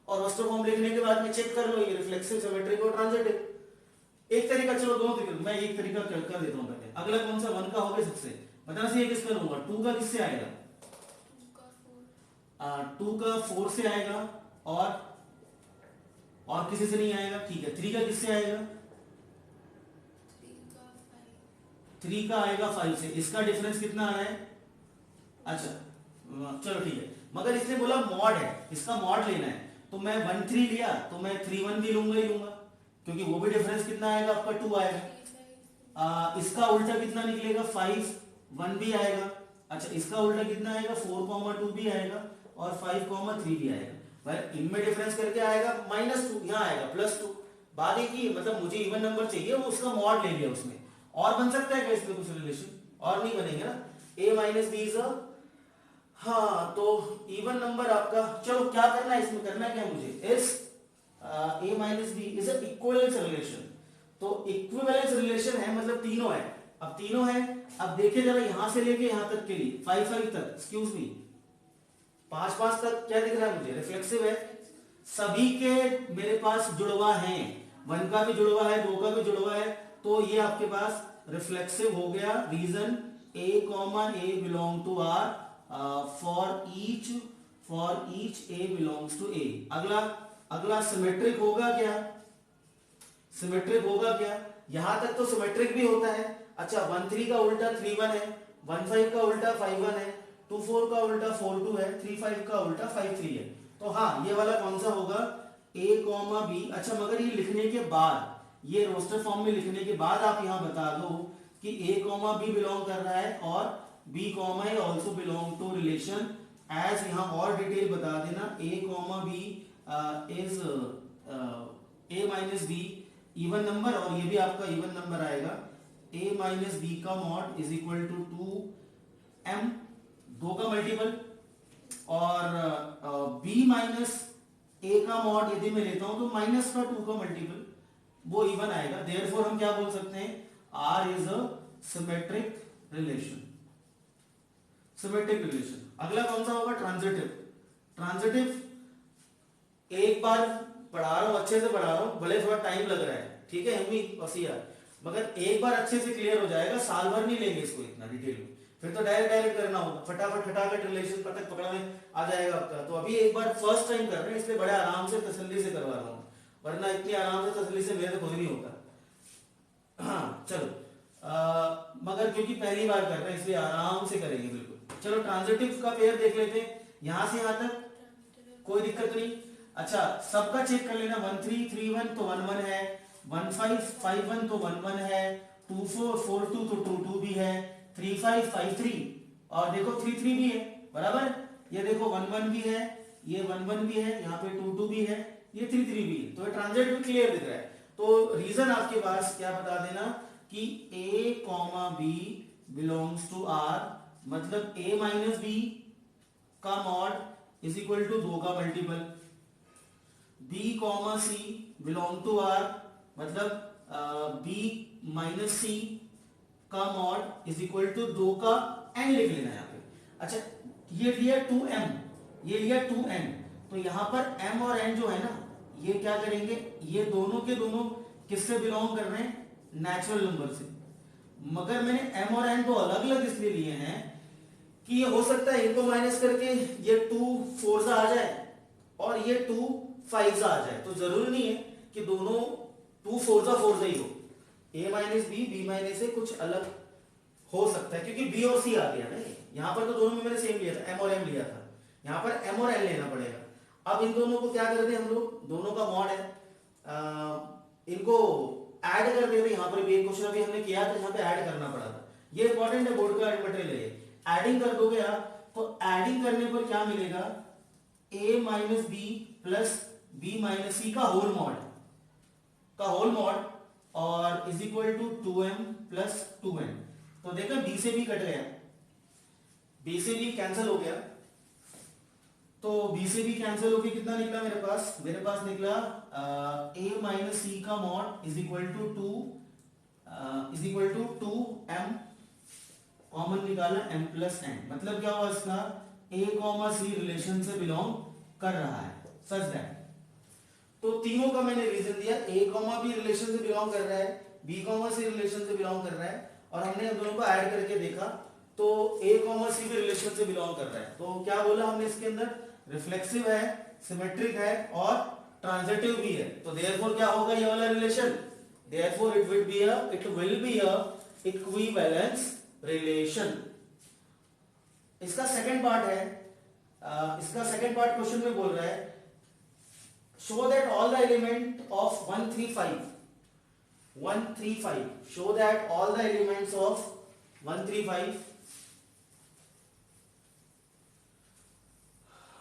और रोस्टर फॉर्म लिखने के बाद में चेक कर लो ये रिफ्लेक्सिव, सिमेट्रिक और ट्रांजिटिव। एक तरीका, चलो दोनों तरीके, मैं एक तरीका कर देता हूं पहले। अगला कौन सा, 1 का हो गया सबसे, बताना चाहिए किस पर होगा, 2 का किससे आएगा, 2 का 4 से आएगा, और किसी से नहीं आएगा, ठीक है। 3 का किससे आएगा, 3 का आएगा 5 से, इसका डिफरेंस कितना आ रहा है, अच्छा चलो ठीक है, मगर इसने बोला मॉड है, इसका मॉड लेना है, तो मैं 1 3 लिया तो मैं 3 1 भी लूंगा ही लूंगा, क्योंकि वो भी डिफरेंस कितना आएगा आपका, 2 आएगा। इसका उल्टा कितना निकलेगा, 5 1 भी आएगा। अच्छा, इसका उल्टा कितना आएगा, 4, 2 भी आएगा, और 5, 3 भी आएगा। भाई इनमें डिफरेंस करके आएगा -2, यहाँ आएगा +2। बात एक ही, मतलब मुझे इवन नंबर चाहिए, वो उसका मॉड ले लिया उसने। और बन सकता है क्या इसमें कुछ रिलेशन, और नहीं बनेंगे ना, a माइनस बी इज, हाँ तो इवन नंबर आपका। चलो क्या करना है इसमें, करना क्या मुझे, इस a minus B is equivalence relation. तो इक्विवेलेंस रिलेशन है, मतलब तीनों है, अब तीनों है। अब देखिए जरा, यहां से लेके यहां तक के लिए 5 5 तक, एक्सक्यूज मी 5 5 तक क्या दिख रहा है मुझे, रिफ्लेक्सिव है, सभी के मेरे पास जुड़वा है, 1 का भी जुड़वा है, 2 का भी जुड़वा है, तो ये आपके पास रिफ्लेक्सिव हो गया। Reason a, a belong to r, for each a belongs to a। अगला सिमेट्रिक होगा क्या, सिमेट्रिक होगा क्या, यहां तक तो सिमेट्रिक भी होता है, अच्छा 13 का उल्टा 31 है, 15 का उल्टा 51 है, 24 का उल्टा 42 है, 35 का उल्टा 53 है। तो हाँ ये वाला कौन सा होगा, ए कॉमा बी। अच्छा मगर ये लिखने के बाद, ये रोस्टर फॉर्म में लिखने के बाद आप यहाँ बता दो कि ए कॉमा बी बिलोंग कर रहा है और b comma a also belong to relation as, यहाँ और डिटेल बता देना, a comma b is a minus b even number, और ये भी आपका इवन नंबर आएगा। a माइनस बी का mod is equal to 2m, 2 का मल्टीपल, और b माइनस a का मॉड यदि मैं लेता हूं तो माइनस का 2 का मल्टीपल, वो इवन आएगा। देयरफॉर हम क्या बोल सकते हैं, r is a symmetric relation, symmetric relation. अगला कौन सा होगा, ट्रांजिटिव। ट्रांजिटिव एक बार पढ़ा रहा हूं, अच्छे से पढ़ा रहा हूं, भले थोड़ा टाइम लग रहा है, ठीक है एमी वसिया, मगर एक बार अच्छे से क्लियर हो जाएगा, साल भर नहीं लेंगे इसको इतना डिटेल में, फिर तो डायरेक्ट करना होगा, फटाफट खटाखट रिलेशन पटक पकड़ा में आ जाएगा आपका। तो अभी एक बार फर्स्ट टाइम कर रहे हैं, इसलिए बड़े आराम से तसल्ली से करवा रहा हूँ, वरना इतनी आराम से तसल्ली से मेरे तो खुद नहीं होता। हाँ चलो, मगर क्योंकि पहली बार कर रहे हैं इसलिए आराम से करेंगे बिल्कुल। चलो ट्रांजिटिव का पेयर देख लेते हैं, यहां से यहां तक कोई दिक्कत नहीं। अच्छा सबका चेक कर लेना, 1331 तो 11 है, 1551 तो 11 है, 2442 तो 22 भी है, 3553 और देखो 33 भी है, बराबर। ये देखो 11 भी है, ये 11 भी है, यहाँ पे 22 भी है, ये 33 भी है, तो ये ट्रांजिटिव क्लियर दिख रहा है। तो रीजन आपके पास क्या बता देना कि a comma B belongs to r, मतलब a माइनस बी का मॉड इज इक्वल टू 2 का multiple, b comma C belong to r, मतलब b माइनस सी का मॉड इज इक्वल टू 2 का n लिख लेना है यहाँ पे। अच्छा ये लिया 2m, ये लिया 2n, तो यहां पर m और n जो है ना, ये क्या करेंगे, ये दोनों के दोनों किससे बिलोंग कर रहे हैं, नेचुरल नंबर से। मगर मैंने m और n तो अलग अलग इसलिए लिए हैं कि ये हो सकता है इनको माइनस करके ये 2 4 आ जाए और ये 2 5 आ जाए, तो जरूरी नहीं है कि दोनों 2 4 ही हो, a minus b, b minus a कुछ अलग हो सकता है, क्योंकि b और c आ गया ना, यहां पर तो दोनों में मैंने सेम लिया था, m और m लिया था, यहां पर m और n लेना पड़ेगा। अब इन दोनों को क्या कर दे हम लोग, दोनों का मॉड है, इनको ऐड कर देते, यहां पर भी एक क्वेश्चन अभी हमने किया था, यहां पे ऐड करना पड़ा था, ये इंपॉर्टेंट है, बोर्ड का मटेरियल है, एडिंग कर दोगे आप, तो एडिंग करने पर क्या मिलेगा, a minus b plus b minus सी का होल मॉड और is equal to 2m plus 2n। तो देखा b से b कट गया, b से b कैंसिल हो गया, तो b से b कैंसिल होके कितना निकला मेरे पास निकला a माइनस सी का mod is equal to 2m, common निकाला m प्लस n, मतलब क्या हुआ इसका, a कॉमा सी रिलेशन से बिलोंग कर रहा है, सच दैट। तो तीनों का मैंने रीजन दिया, a कॉमा बी रिलेशन से बिलोंग कर रहा है, b कॉमा सी रिलेशन से बिलोंग कर रहा है, और हमने दोनों को ऐड करके देखा तो a कॉमा सी भी रिलेशन से बिलोंग कर रहा है। तो क्या बोला हमने इसके अंदर, रिफ्लेक्सिव है, सिमेट्रिक है और ट्रांजिटिव भी है। तो देयरफॉर क्या होगा ये वाला relation, therefore it will be a equivalence relation. इसका सेकंड पार्ट है, इसका सेकंड पार्ट क्वेश्चन में बोल रहा है, show that all the element of 135, show that all the elements of 135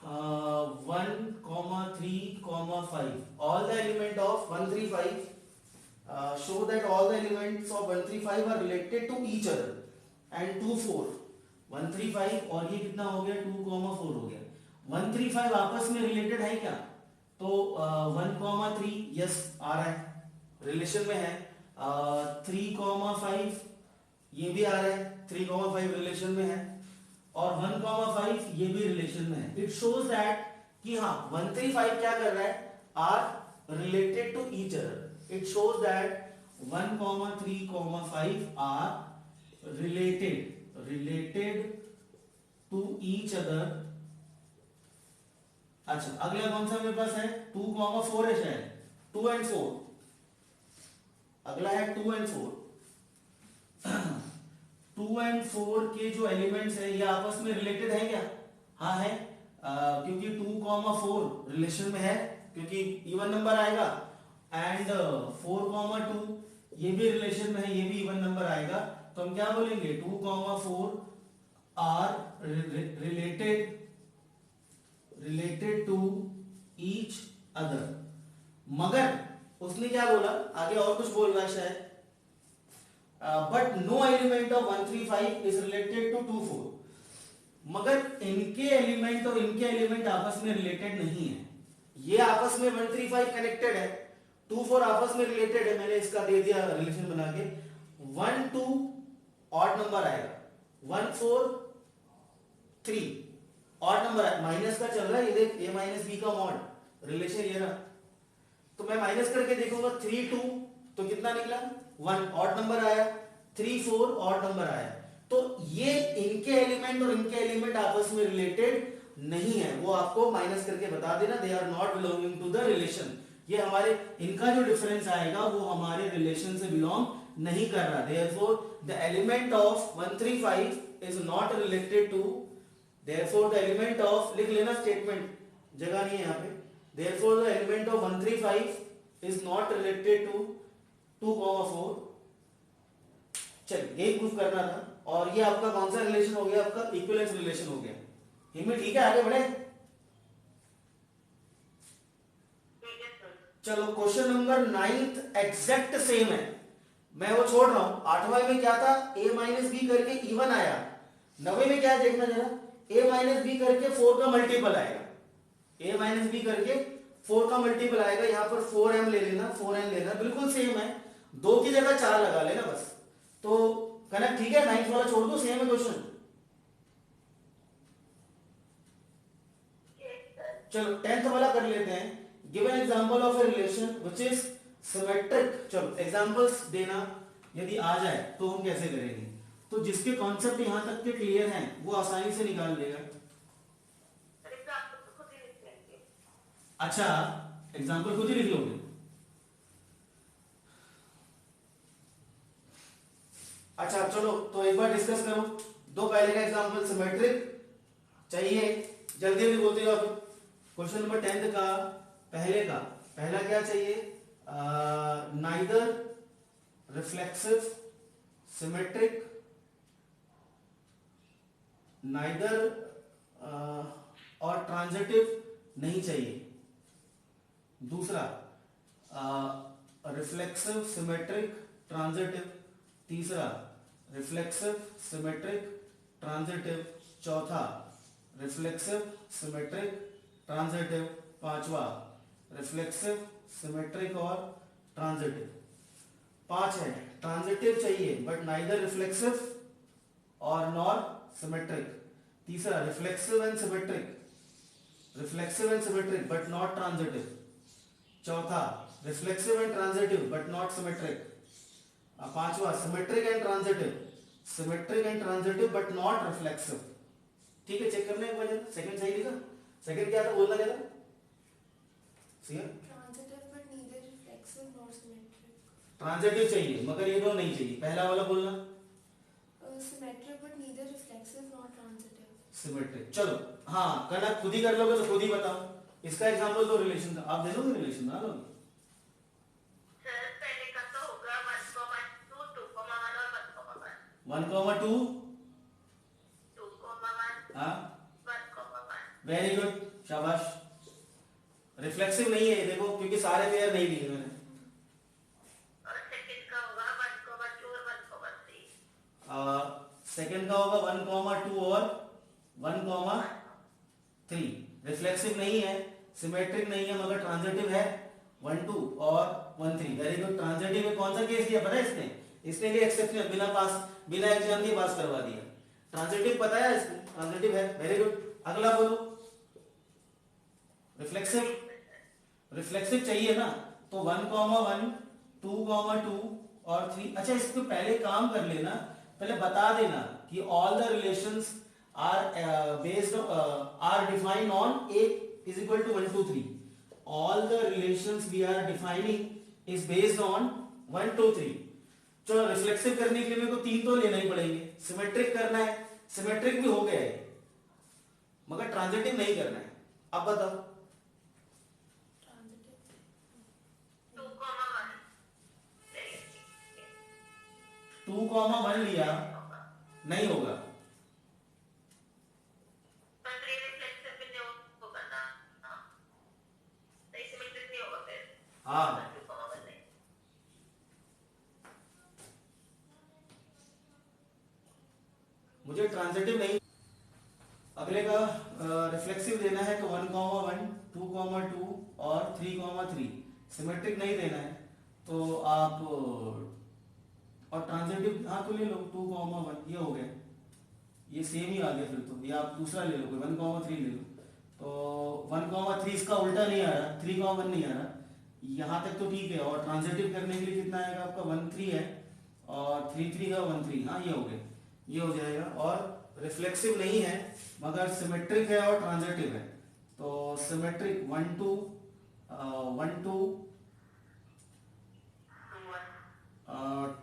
1,3,5, all the element of 135, show that all the elements of 135 are related to each other and 2 4, 135 और ये कितना हो गया 2,4 हो गया, 135 आपस में रिलेटेड है क्या, तो 1,3 यस आ रहा है, रिलेशन में है, 3,5 ये भी आ रहा है, 3,5 रिलेशन में है, और 1,5 ये भी रिलेशन में है। इट शोज दैट कि हाँ 135 क्या कर रहा है, are related to each other. It shows that 1,3,5 are related to each other. अच्छा अगला कौन सा मेरे पास है, 2,4 है शायद, 2 and 4, अगला है 2 and 4। 2 एंड 4 के जो एलिमेंट्स है ये आपस में रिलेटेड है क्या? हाँ है, क्योंकि 2,4 रिलेशन में है क्योंकि इवन नंबर आएगा, एंड 4,2 ये भी रिलेशन में है, ये भी इवन नंबर आएगा। तो हम क्या बोलेंगे? 2,4 are related to each other. मगर उसने क्या बोला आगे, और कुछ बोल रहा है शायद, but no element of 135 is related to 24। मगर इनके एलिमेंट और इनके एलिमेंट आपस में रिलेटेड नहीं है। ये आपस में 135 कनेक्टेड है, 24 आपस में रिलेटेड है, मैंने इसका दे दिया रिलेशन बना के। 1 2 ऑड नंबर आएगा, 1 4 3 ऑड नंबर है, माइनस का चल रहा है, ये देख a माइनस बी का मॉड रिलेशन ये रहा। तो मैं माइनस करके देखूंगा 3 2 तो कितना निकला? 1 ऑड नंबर आया, 3 4 ऑड नंबर आया। तो ये इनके एलिमेंट और इनके एलिमेंट आपस में रिलेटेड नहीं है, वो आपको माइनस करके बता देना, they are not belonging to the relation. ये हमारे इनका जो डिफरेंस आएगा वो हमारे रिलेशन से बिलोंग नहीं कर रहा। Therefore the element of 135 is not related to, therefore the element of, लिख लेना स्टेटमेंट, जगह नहीं है यहाँ पे। Therefore the element of 135 is not related to 2,4। चल यही प्रूफ करना था। और ये आपका कौन सा रिलेशन हो गया? आपका इक्विवेलेंस रिलेशन हो गया। हिम्मत ठीक है, आगे बढ़े। चलो क्वेश्चन नंबर 9 एग्जैक्ट सेम है, मैं वो छोड़ रहा हूं। 8वां में क्या था? a माइनस बी करके इवन आया। 9वें में क्या है देखना जरा, a माइनस बी करके 4 का मल्टीपल आएगा, a माइनस बी करके 4 का मल्टीपल आएगा। यहां पर 4m ले लेना, 4n लेना, बिल्कुल सेम है, 2 की जगह 4 लगा लेना बस। तो कनेक्ट ठीक है, 9th वाला छोड़ दो, सेम है क्वेश्चन। चलो 10th वाला कर लेते हैं। Give an example of a relation which is symmetric. चलो एग्जांपल्स देना, यदि आ जाए तो हम कैसे करेंगे। तो जिसके कॉन्सेप्ट यहां तक के क्लियर हैं वो आसानी से निकाल लेगा। अच्छा एग्जांपल खुद ही लिख लोगे? अच्छा चलो तो एक बार डिस्कस करो। दो पहले का एग्जांपल सिमेट्रिक चाहिए, जल्दी जल्दी बोलते जाओ। क्वेश्चन नंबर 10 का पहला क्या चाहिए? नाइदर रिफ्लेक्सिव सिमेट्रिक, नाइदर और ट्रांजिटिव नहीं चाहिए। दूसरा रिफ्लेक्सिव सिमेट्रिक ट्रांजिटिव। तीसरा रिफ्लेक्सिव सिमेट्रिक ट्रांजिटिव। चौथा रिफ्लेक्सिव सिमेट्रिक ट्रांजिटिव। पांचवा रिफ्लेक्सिव सिमेट्रिक और ट्रांजिटिव। 5 है, ट्रांजिटिव चाहिए बट नाइदर रिफ्लेक्सिव और नॉर सिमेट्रिक। तीसरा reflexive and symmetric, reflexive and symmetric but not transitive. चौथा reflexive and transitive but not symmetric. पांचवा symmetric and transitive, symmetric and transitive but not reflexive. ठीक है, चेक करना एक बार। सेकंड सही लिखा? सेकंड क्या था, बोलना क्या था? Transitive but neither reflexive nor symmetric. Transitive चाहिए मगर ये दो नहीं चाहिए। पहला वाला बोलना symmetric but neither reflexive nor transitive. Symmetric. चलो हाँ करना खुद ही कर लोगे तो खुद ही बताओ। इसका एग्जांपल दो रिलेशन का, आप दे दोगे रिलेशन बना लोगे? सर पहले का तो होगा 1,2 2,1 और 1,1 1,2 2,1 हाँ 1,1। वेरी गुड, शाबाश। रिफ्लेक्सिव नहीं है देखो, क्योंकि सारे पेयर नहीं लिए मैंने। और सेकंड का होगा 1,2 और 1,3। सेकंड का होगा 1,2 और 1,3। रिफ्लेक्सिव नहीं है, सिमेट्रिक नहीं है मगर ट्रांजिटिव है, 1 2 और 1 3। Very good. ट्रांजिटिव में कौन सा केस लिया पता है इसने लिए एक्सेप्शनल, बिना एग्जाम के पास करवा दिया। ट्रांजिटिव पता है इसको, ट्रांजिटिव है। Very good. अगला बोलो रिफ्लेक्सिव। रिफ्लेक्सिव चाहिए ना, तो 1,1 2,2 और 3। अच्छा इसको पहले काम कर लेना, पहले बता देना कि all the relations are based are defined on a is equal to 1 2 3. All the relations we are defining is based on 1 2 3. चलो रिफ्लेक्सिव करने के लिए मेरे को 3 तो लेना ही पड़ेंगे, सिमेट्रिक करना है, सिमेट्रिक भी हो गया है मगर ट्रांजिटिव नहीं करना है। अब बताओ 2,1 लिया नहीं होगा, हाँ मुझे ट्रांजिटिव नहीं। अगले का रिफ्लेक्सिव देना है तो 1,1 2,2 और 3,3 सिमेट्रिक नहीं देना है तो आप और ट्रांजिटिव हाँ तो ले लो 2,1 ये हो गया, ये सेम ही आ गया फिर तो, ये आप दूसरा ले लो 1,3 ले लो तो 1,3 इसका उल्टा नहीं आ रहा, 3,1 नहीं आ रहा, यहाँ तक तो ठीक है। और ट्रांजिटिव करने के लिए कितना आएगा आपका 1,3 है और 3,3 का 1,3, हाँ ये हो गया, ये हो जाएगा। और रिफ्लेक्सिव नहीं है मगर सिमेट्रिक है और ट्रांजिटिव है तो सिमेट्रिक 1,2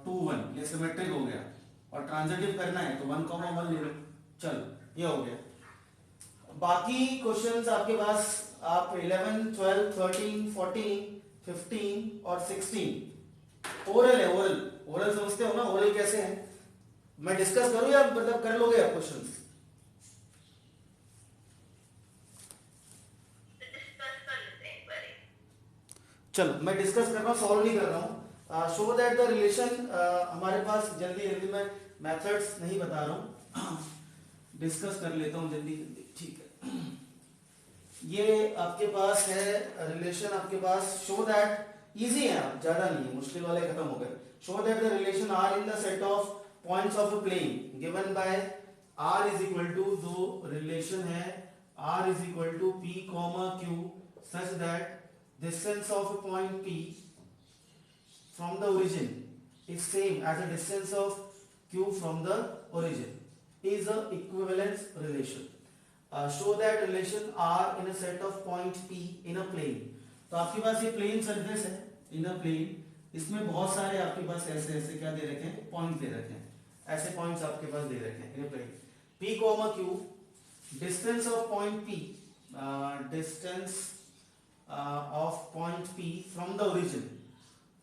2,1 ये सिमेट्रिक हो गया और ट्रांजिटिव करना है तो 1,1 ले लो, चलो ये हो गया। बाकी क्वेश्चंस आपके पास आप 11 12 13 14 15 और 16 ओरल है, ओरल समझते हो ना, ओरल कैसे है मैं डिस्कस करूं या मतलब कर लोगे आप क्वेश्चंस? चलो मैं डिस्कस कर रहा हूं, सॉल्व नहीं कर रहा हूं। शो दैट द रिलेशन, हमारे पास जल्दी जल्दी मैं मेथड्स नहीं बता रहा हूं डिस्कस कर लेता हूं जल्दी जल्दी, ठीक है। ये आपके पास है रिलेशन, आपके पास शो दैट इजी है, ज्यादा नहीं है, मुश्किल वाले खत्म हो गए। Show that the relation are in the set of points of a plane given by r is equal to, दो रिलेशन है r is equal to p comma q such that distance of a point p from the origin is same as the distance of q from the origin is a equivalence relation. Show that relation r in a set of point p in a plane. तो आपके पास ये प्लेन सरफेस है इन अ प्लेन, इसमें बहुत सारे आपके पास ऐसे ऐसे क्या दे रखे हैं, पॉइंट दे रखे हैं, ऐसे पॉइंट्स आपके पास दे रखे हैं in a plane p comma q, distance of point p, distance of point P from the origin.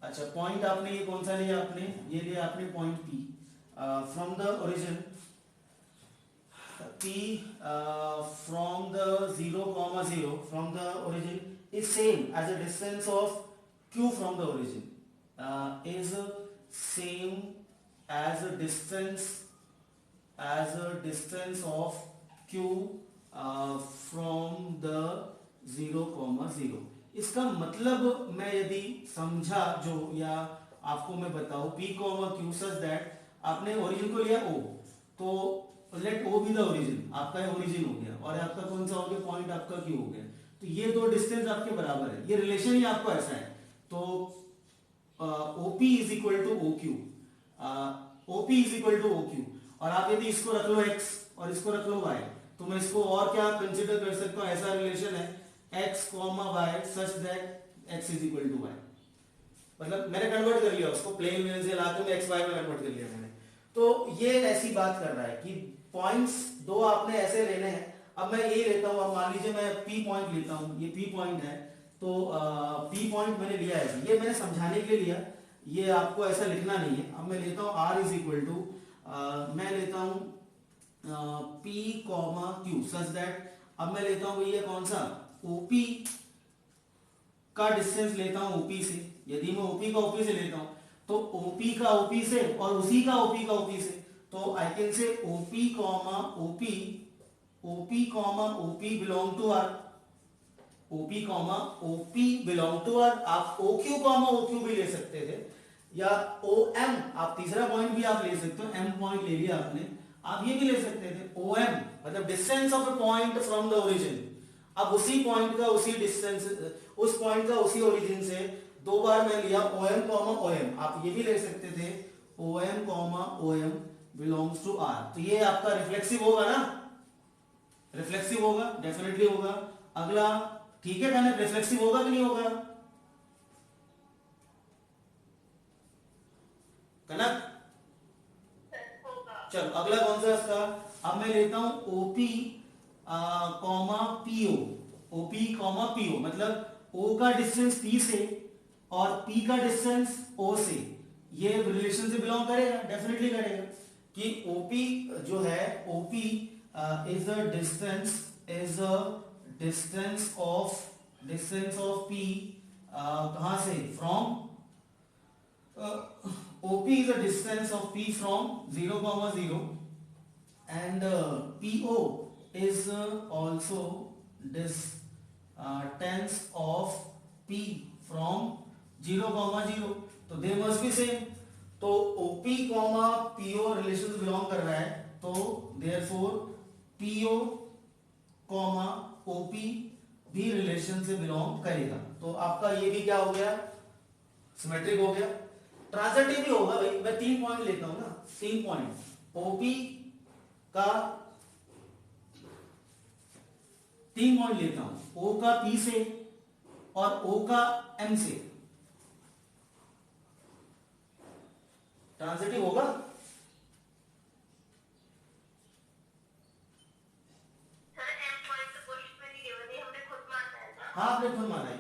अच्छा पॉइंट आपने ये कौन सा लिया, आपने ये लिया आपने point P from the origin, P from the 0,0 from the origin is same as a distance of Q from the origin, is same as a distance of Q from the 0,0। इसका मतलब मैं यदि समझा जो या आपको मैं बताऊं p q सच दैट आपने ओरिजिन को लिया o, तो let o be the origin, आपका ओरिजिन हो गया और आपका कौन सा हो गया पॉइंट आपका q हो गया, तो ये दो डिस्टेंस आपके बराबर है, ये रिलेशन ही आपको ऐसा है। तो OP is equal to OQ, OP is equal to OQ, और आप यदि इसको रख लो x और इसको रख लो y तो मैं इसको और क्या कंसिडर कर सकता हूं, ऐसा रिलेशन है x, y such that x is equal to y, मतलब मैंने कन्वर्ट कर लिया उसको प्लेन में से लाके मैं x y में कन्वर्ट कर लिया मैंने। तो ये ऐसी बात कर रहा है कि पॉइंट्स दो आपने ऐसे लेने हैं। अब मैं ये लेता हूं, अब मान लीजिए मैं p पॉइंट लेता हूं, ये p पॉइंट है तो p पॉइंट मैंने लिया है, ये मैंने समझाने के लिए लिया, ये आपको ऐसा लिखना नहीं है। अब मैं लेता हूं r इज इक्वल टू, मैं लेता हूं p comma q such that, अब मैं लेता हूं ये कौन सा OP का डिस्टेंस लेता हूं OP से, यदि मैं OP का OP से लेता हूं तो OP का OP से और उसी का OP का OP से, तो I can say OP comma OP, OP comma OP belong to R, OP comma OP belong to R। आप OQ कॉमा OQ भी ले सकते थे या OM, आप तीसरा पॉइंट भी आप ले सकते हो, M पॉइंट ले लिया आपने, आप ये भी ले सकते थे OM, मतलब distance of a point from the origin. अब उसी पॉइंट का उसी डिस्टेंस, उस पॉइंट का उसी ओरिजिन से दो बार मैं लिया OM कॉमा OM, आप ये भी ले सकते थे OM comma OM belongs to R। तो ये आपका रिफ्लेक्सिव होगा ना, रिफ्लेक्सिव होगा, डेफिनेटली होगा। अगला ठीक है कहना, रिफ्लेक्सिव होगा कि नहीं होगा, कनक होगा। चलो अगला कौन सा है इसका? अब मैं लेता हूं OP comma PO. OP comma PO मतलब ओ का डिस्टेंस पी से और पी का डिस्टेंस ओ से, ये रिलेशन से बिलोंग करेगा, डेफिनेटली करेगा कि ओपी जो है OP is a distance of P कहां से, from OP is a distance of P from 0, 0 and PO is also distance of P from 0, 0 तो they must be same। तो OP, PO रिलेशन से बिलोंग कर रहा है तो therefore PO, OP भी रिलेशन से बिलोंग करेगा। तो आपका ये भी क्या हो गया, सिमेट्रिक हो गया। ट्रांजिटिव भी होगा भाई, मैं 3 पॉइंट लेता हूं ना, 3 पॉइंट ओपी का 3 पॉइंट लेता हूं, ओ का पी से और ओ का एम से, ट्रांजिटिव होगा। सर एम पॉइंट तो क्वेश्चन में नहीं गिवन है, हमने खुद माना है ना। हाँ आपने खुद माना है।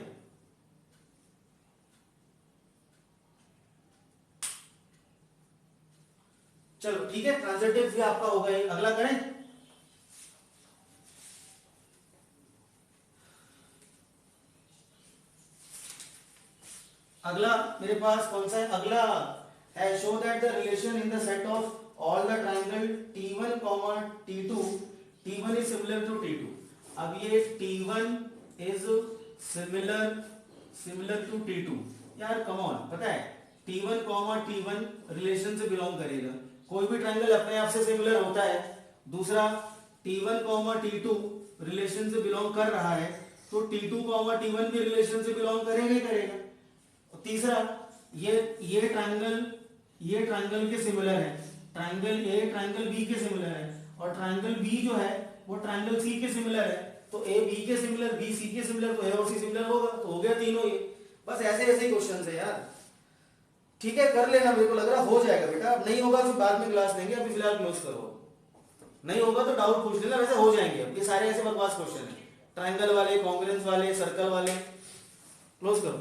चलो ठीक है, ट्रांजिटिव भी आपका होगा। अगला करें, अगला मेरे पास कौन सा है? अगला है show that the relation in the set of all the triangle T1, T2, T1 is similar to T2। अब ये T1 is similar to T2, यार कम ऑन, पता है T1, T1 रिलेशन से बिलोंग करेगा। कोई भी ट्राइंगल अपने आप से सिमिलर होता है। दूसरा T1, T2 रिलेशन से बिलोंग कर रहा है तो T2, T1 भी रिलेशन से बिलोंग करेगा ही करेगा। और तीसरा ये ट्राइंगल के सिमिलर है, ट्राइंगल ए ट्राइंगल बी के सिमिलर है और ट्राइंगल बी जो है वो ट्राइंगल सी के सिमिलर है। तो ए बी के सिमिलर, बी सी के सिमिलर, तो ए और सी सिमिलर होगा। तो हो गया तीनों ये। बस ऐसे ऐसे ही क्वेश्चन है यार। ठीक है, कर लेना, मेरे को लग रहा हो जाएगा बेटा। अब नहीं होगा तो बाद में क्लास लेंगे, अभी फिलहाल क्लोज करो। नहीं होगा तो डाउट पूछ लेना, वैसे हो जाएंगे। अब ये सारे ऐसे बकवास क्वेश्चन है, ट्राइंगल वाले, कॉन्ग्रुएंस वाले, सर्कल वाले। क्लोज करो।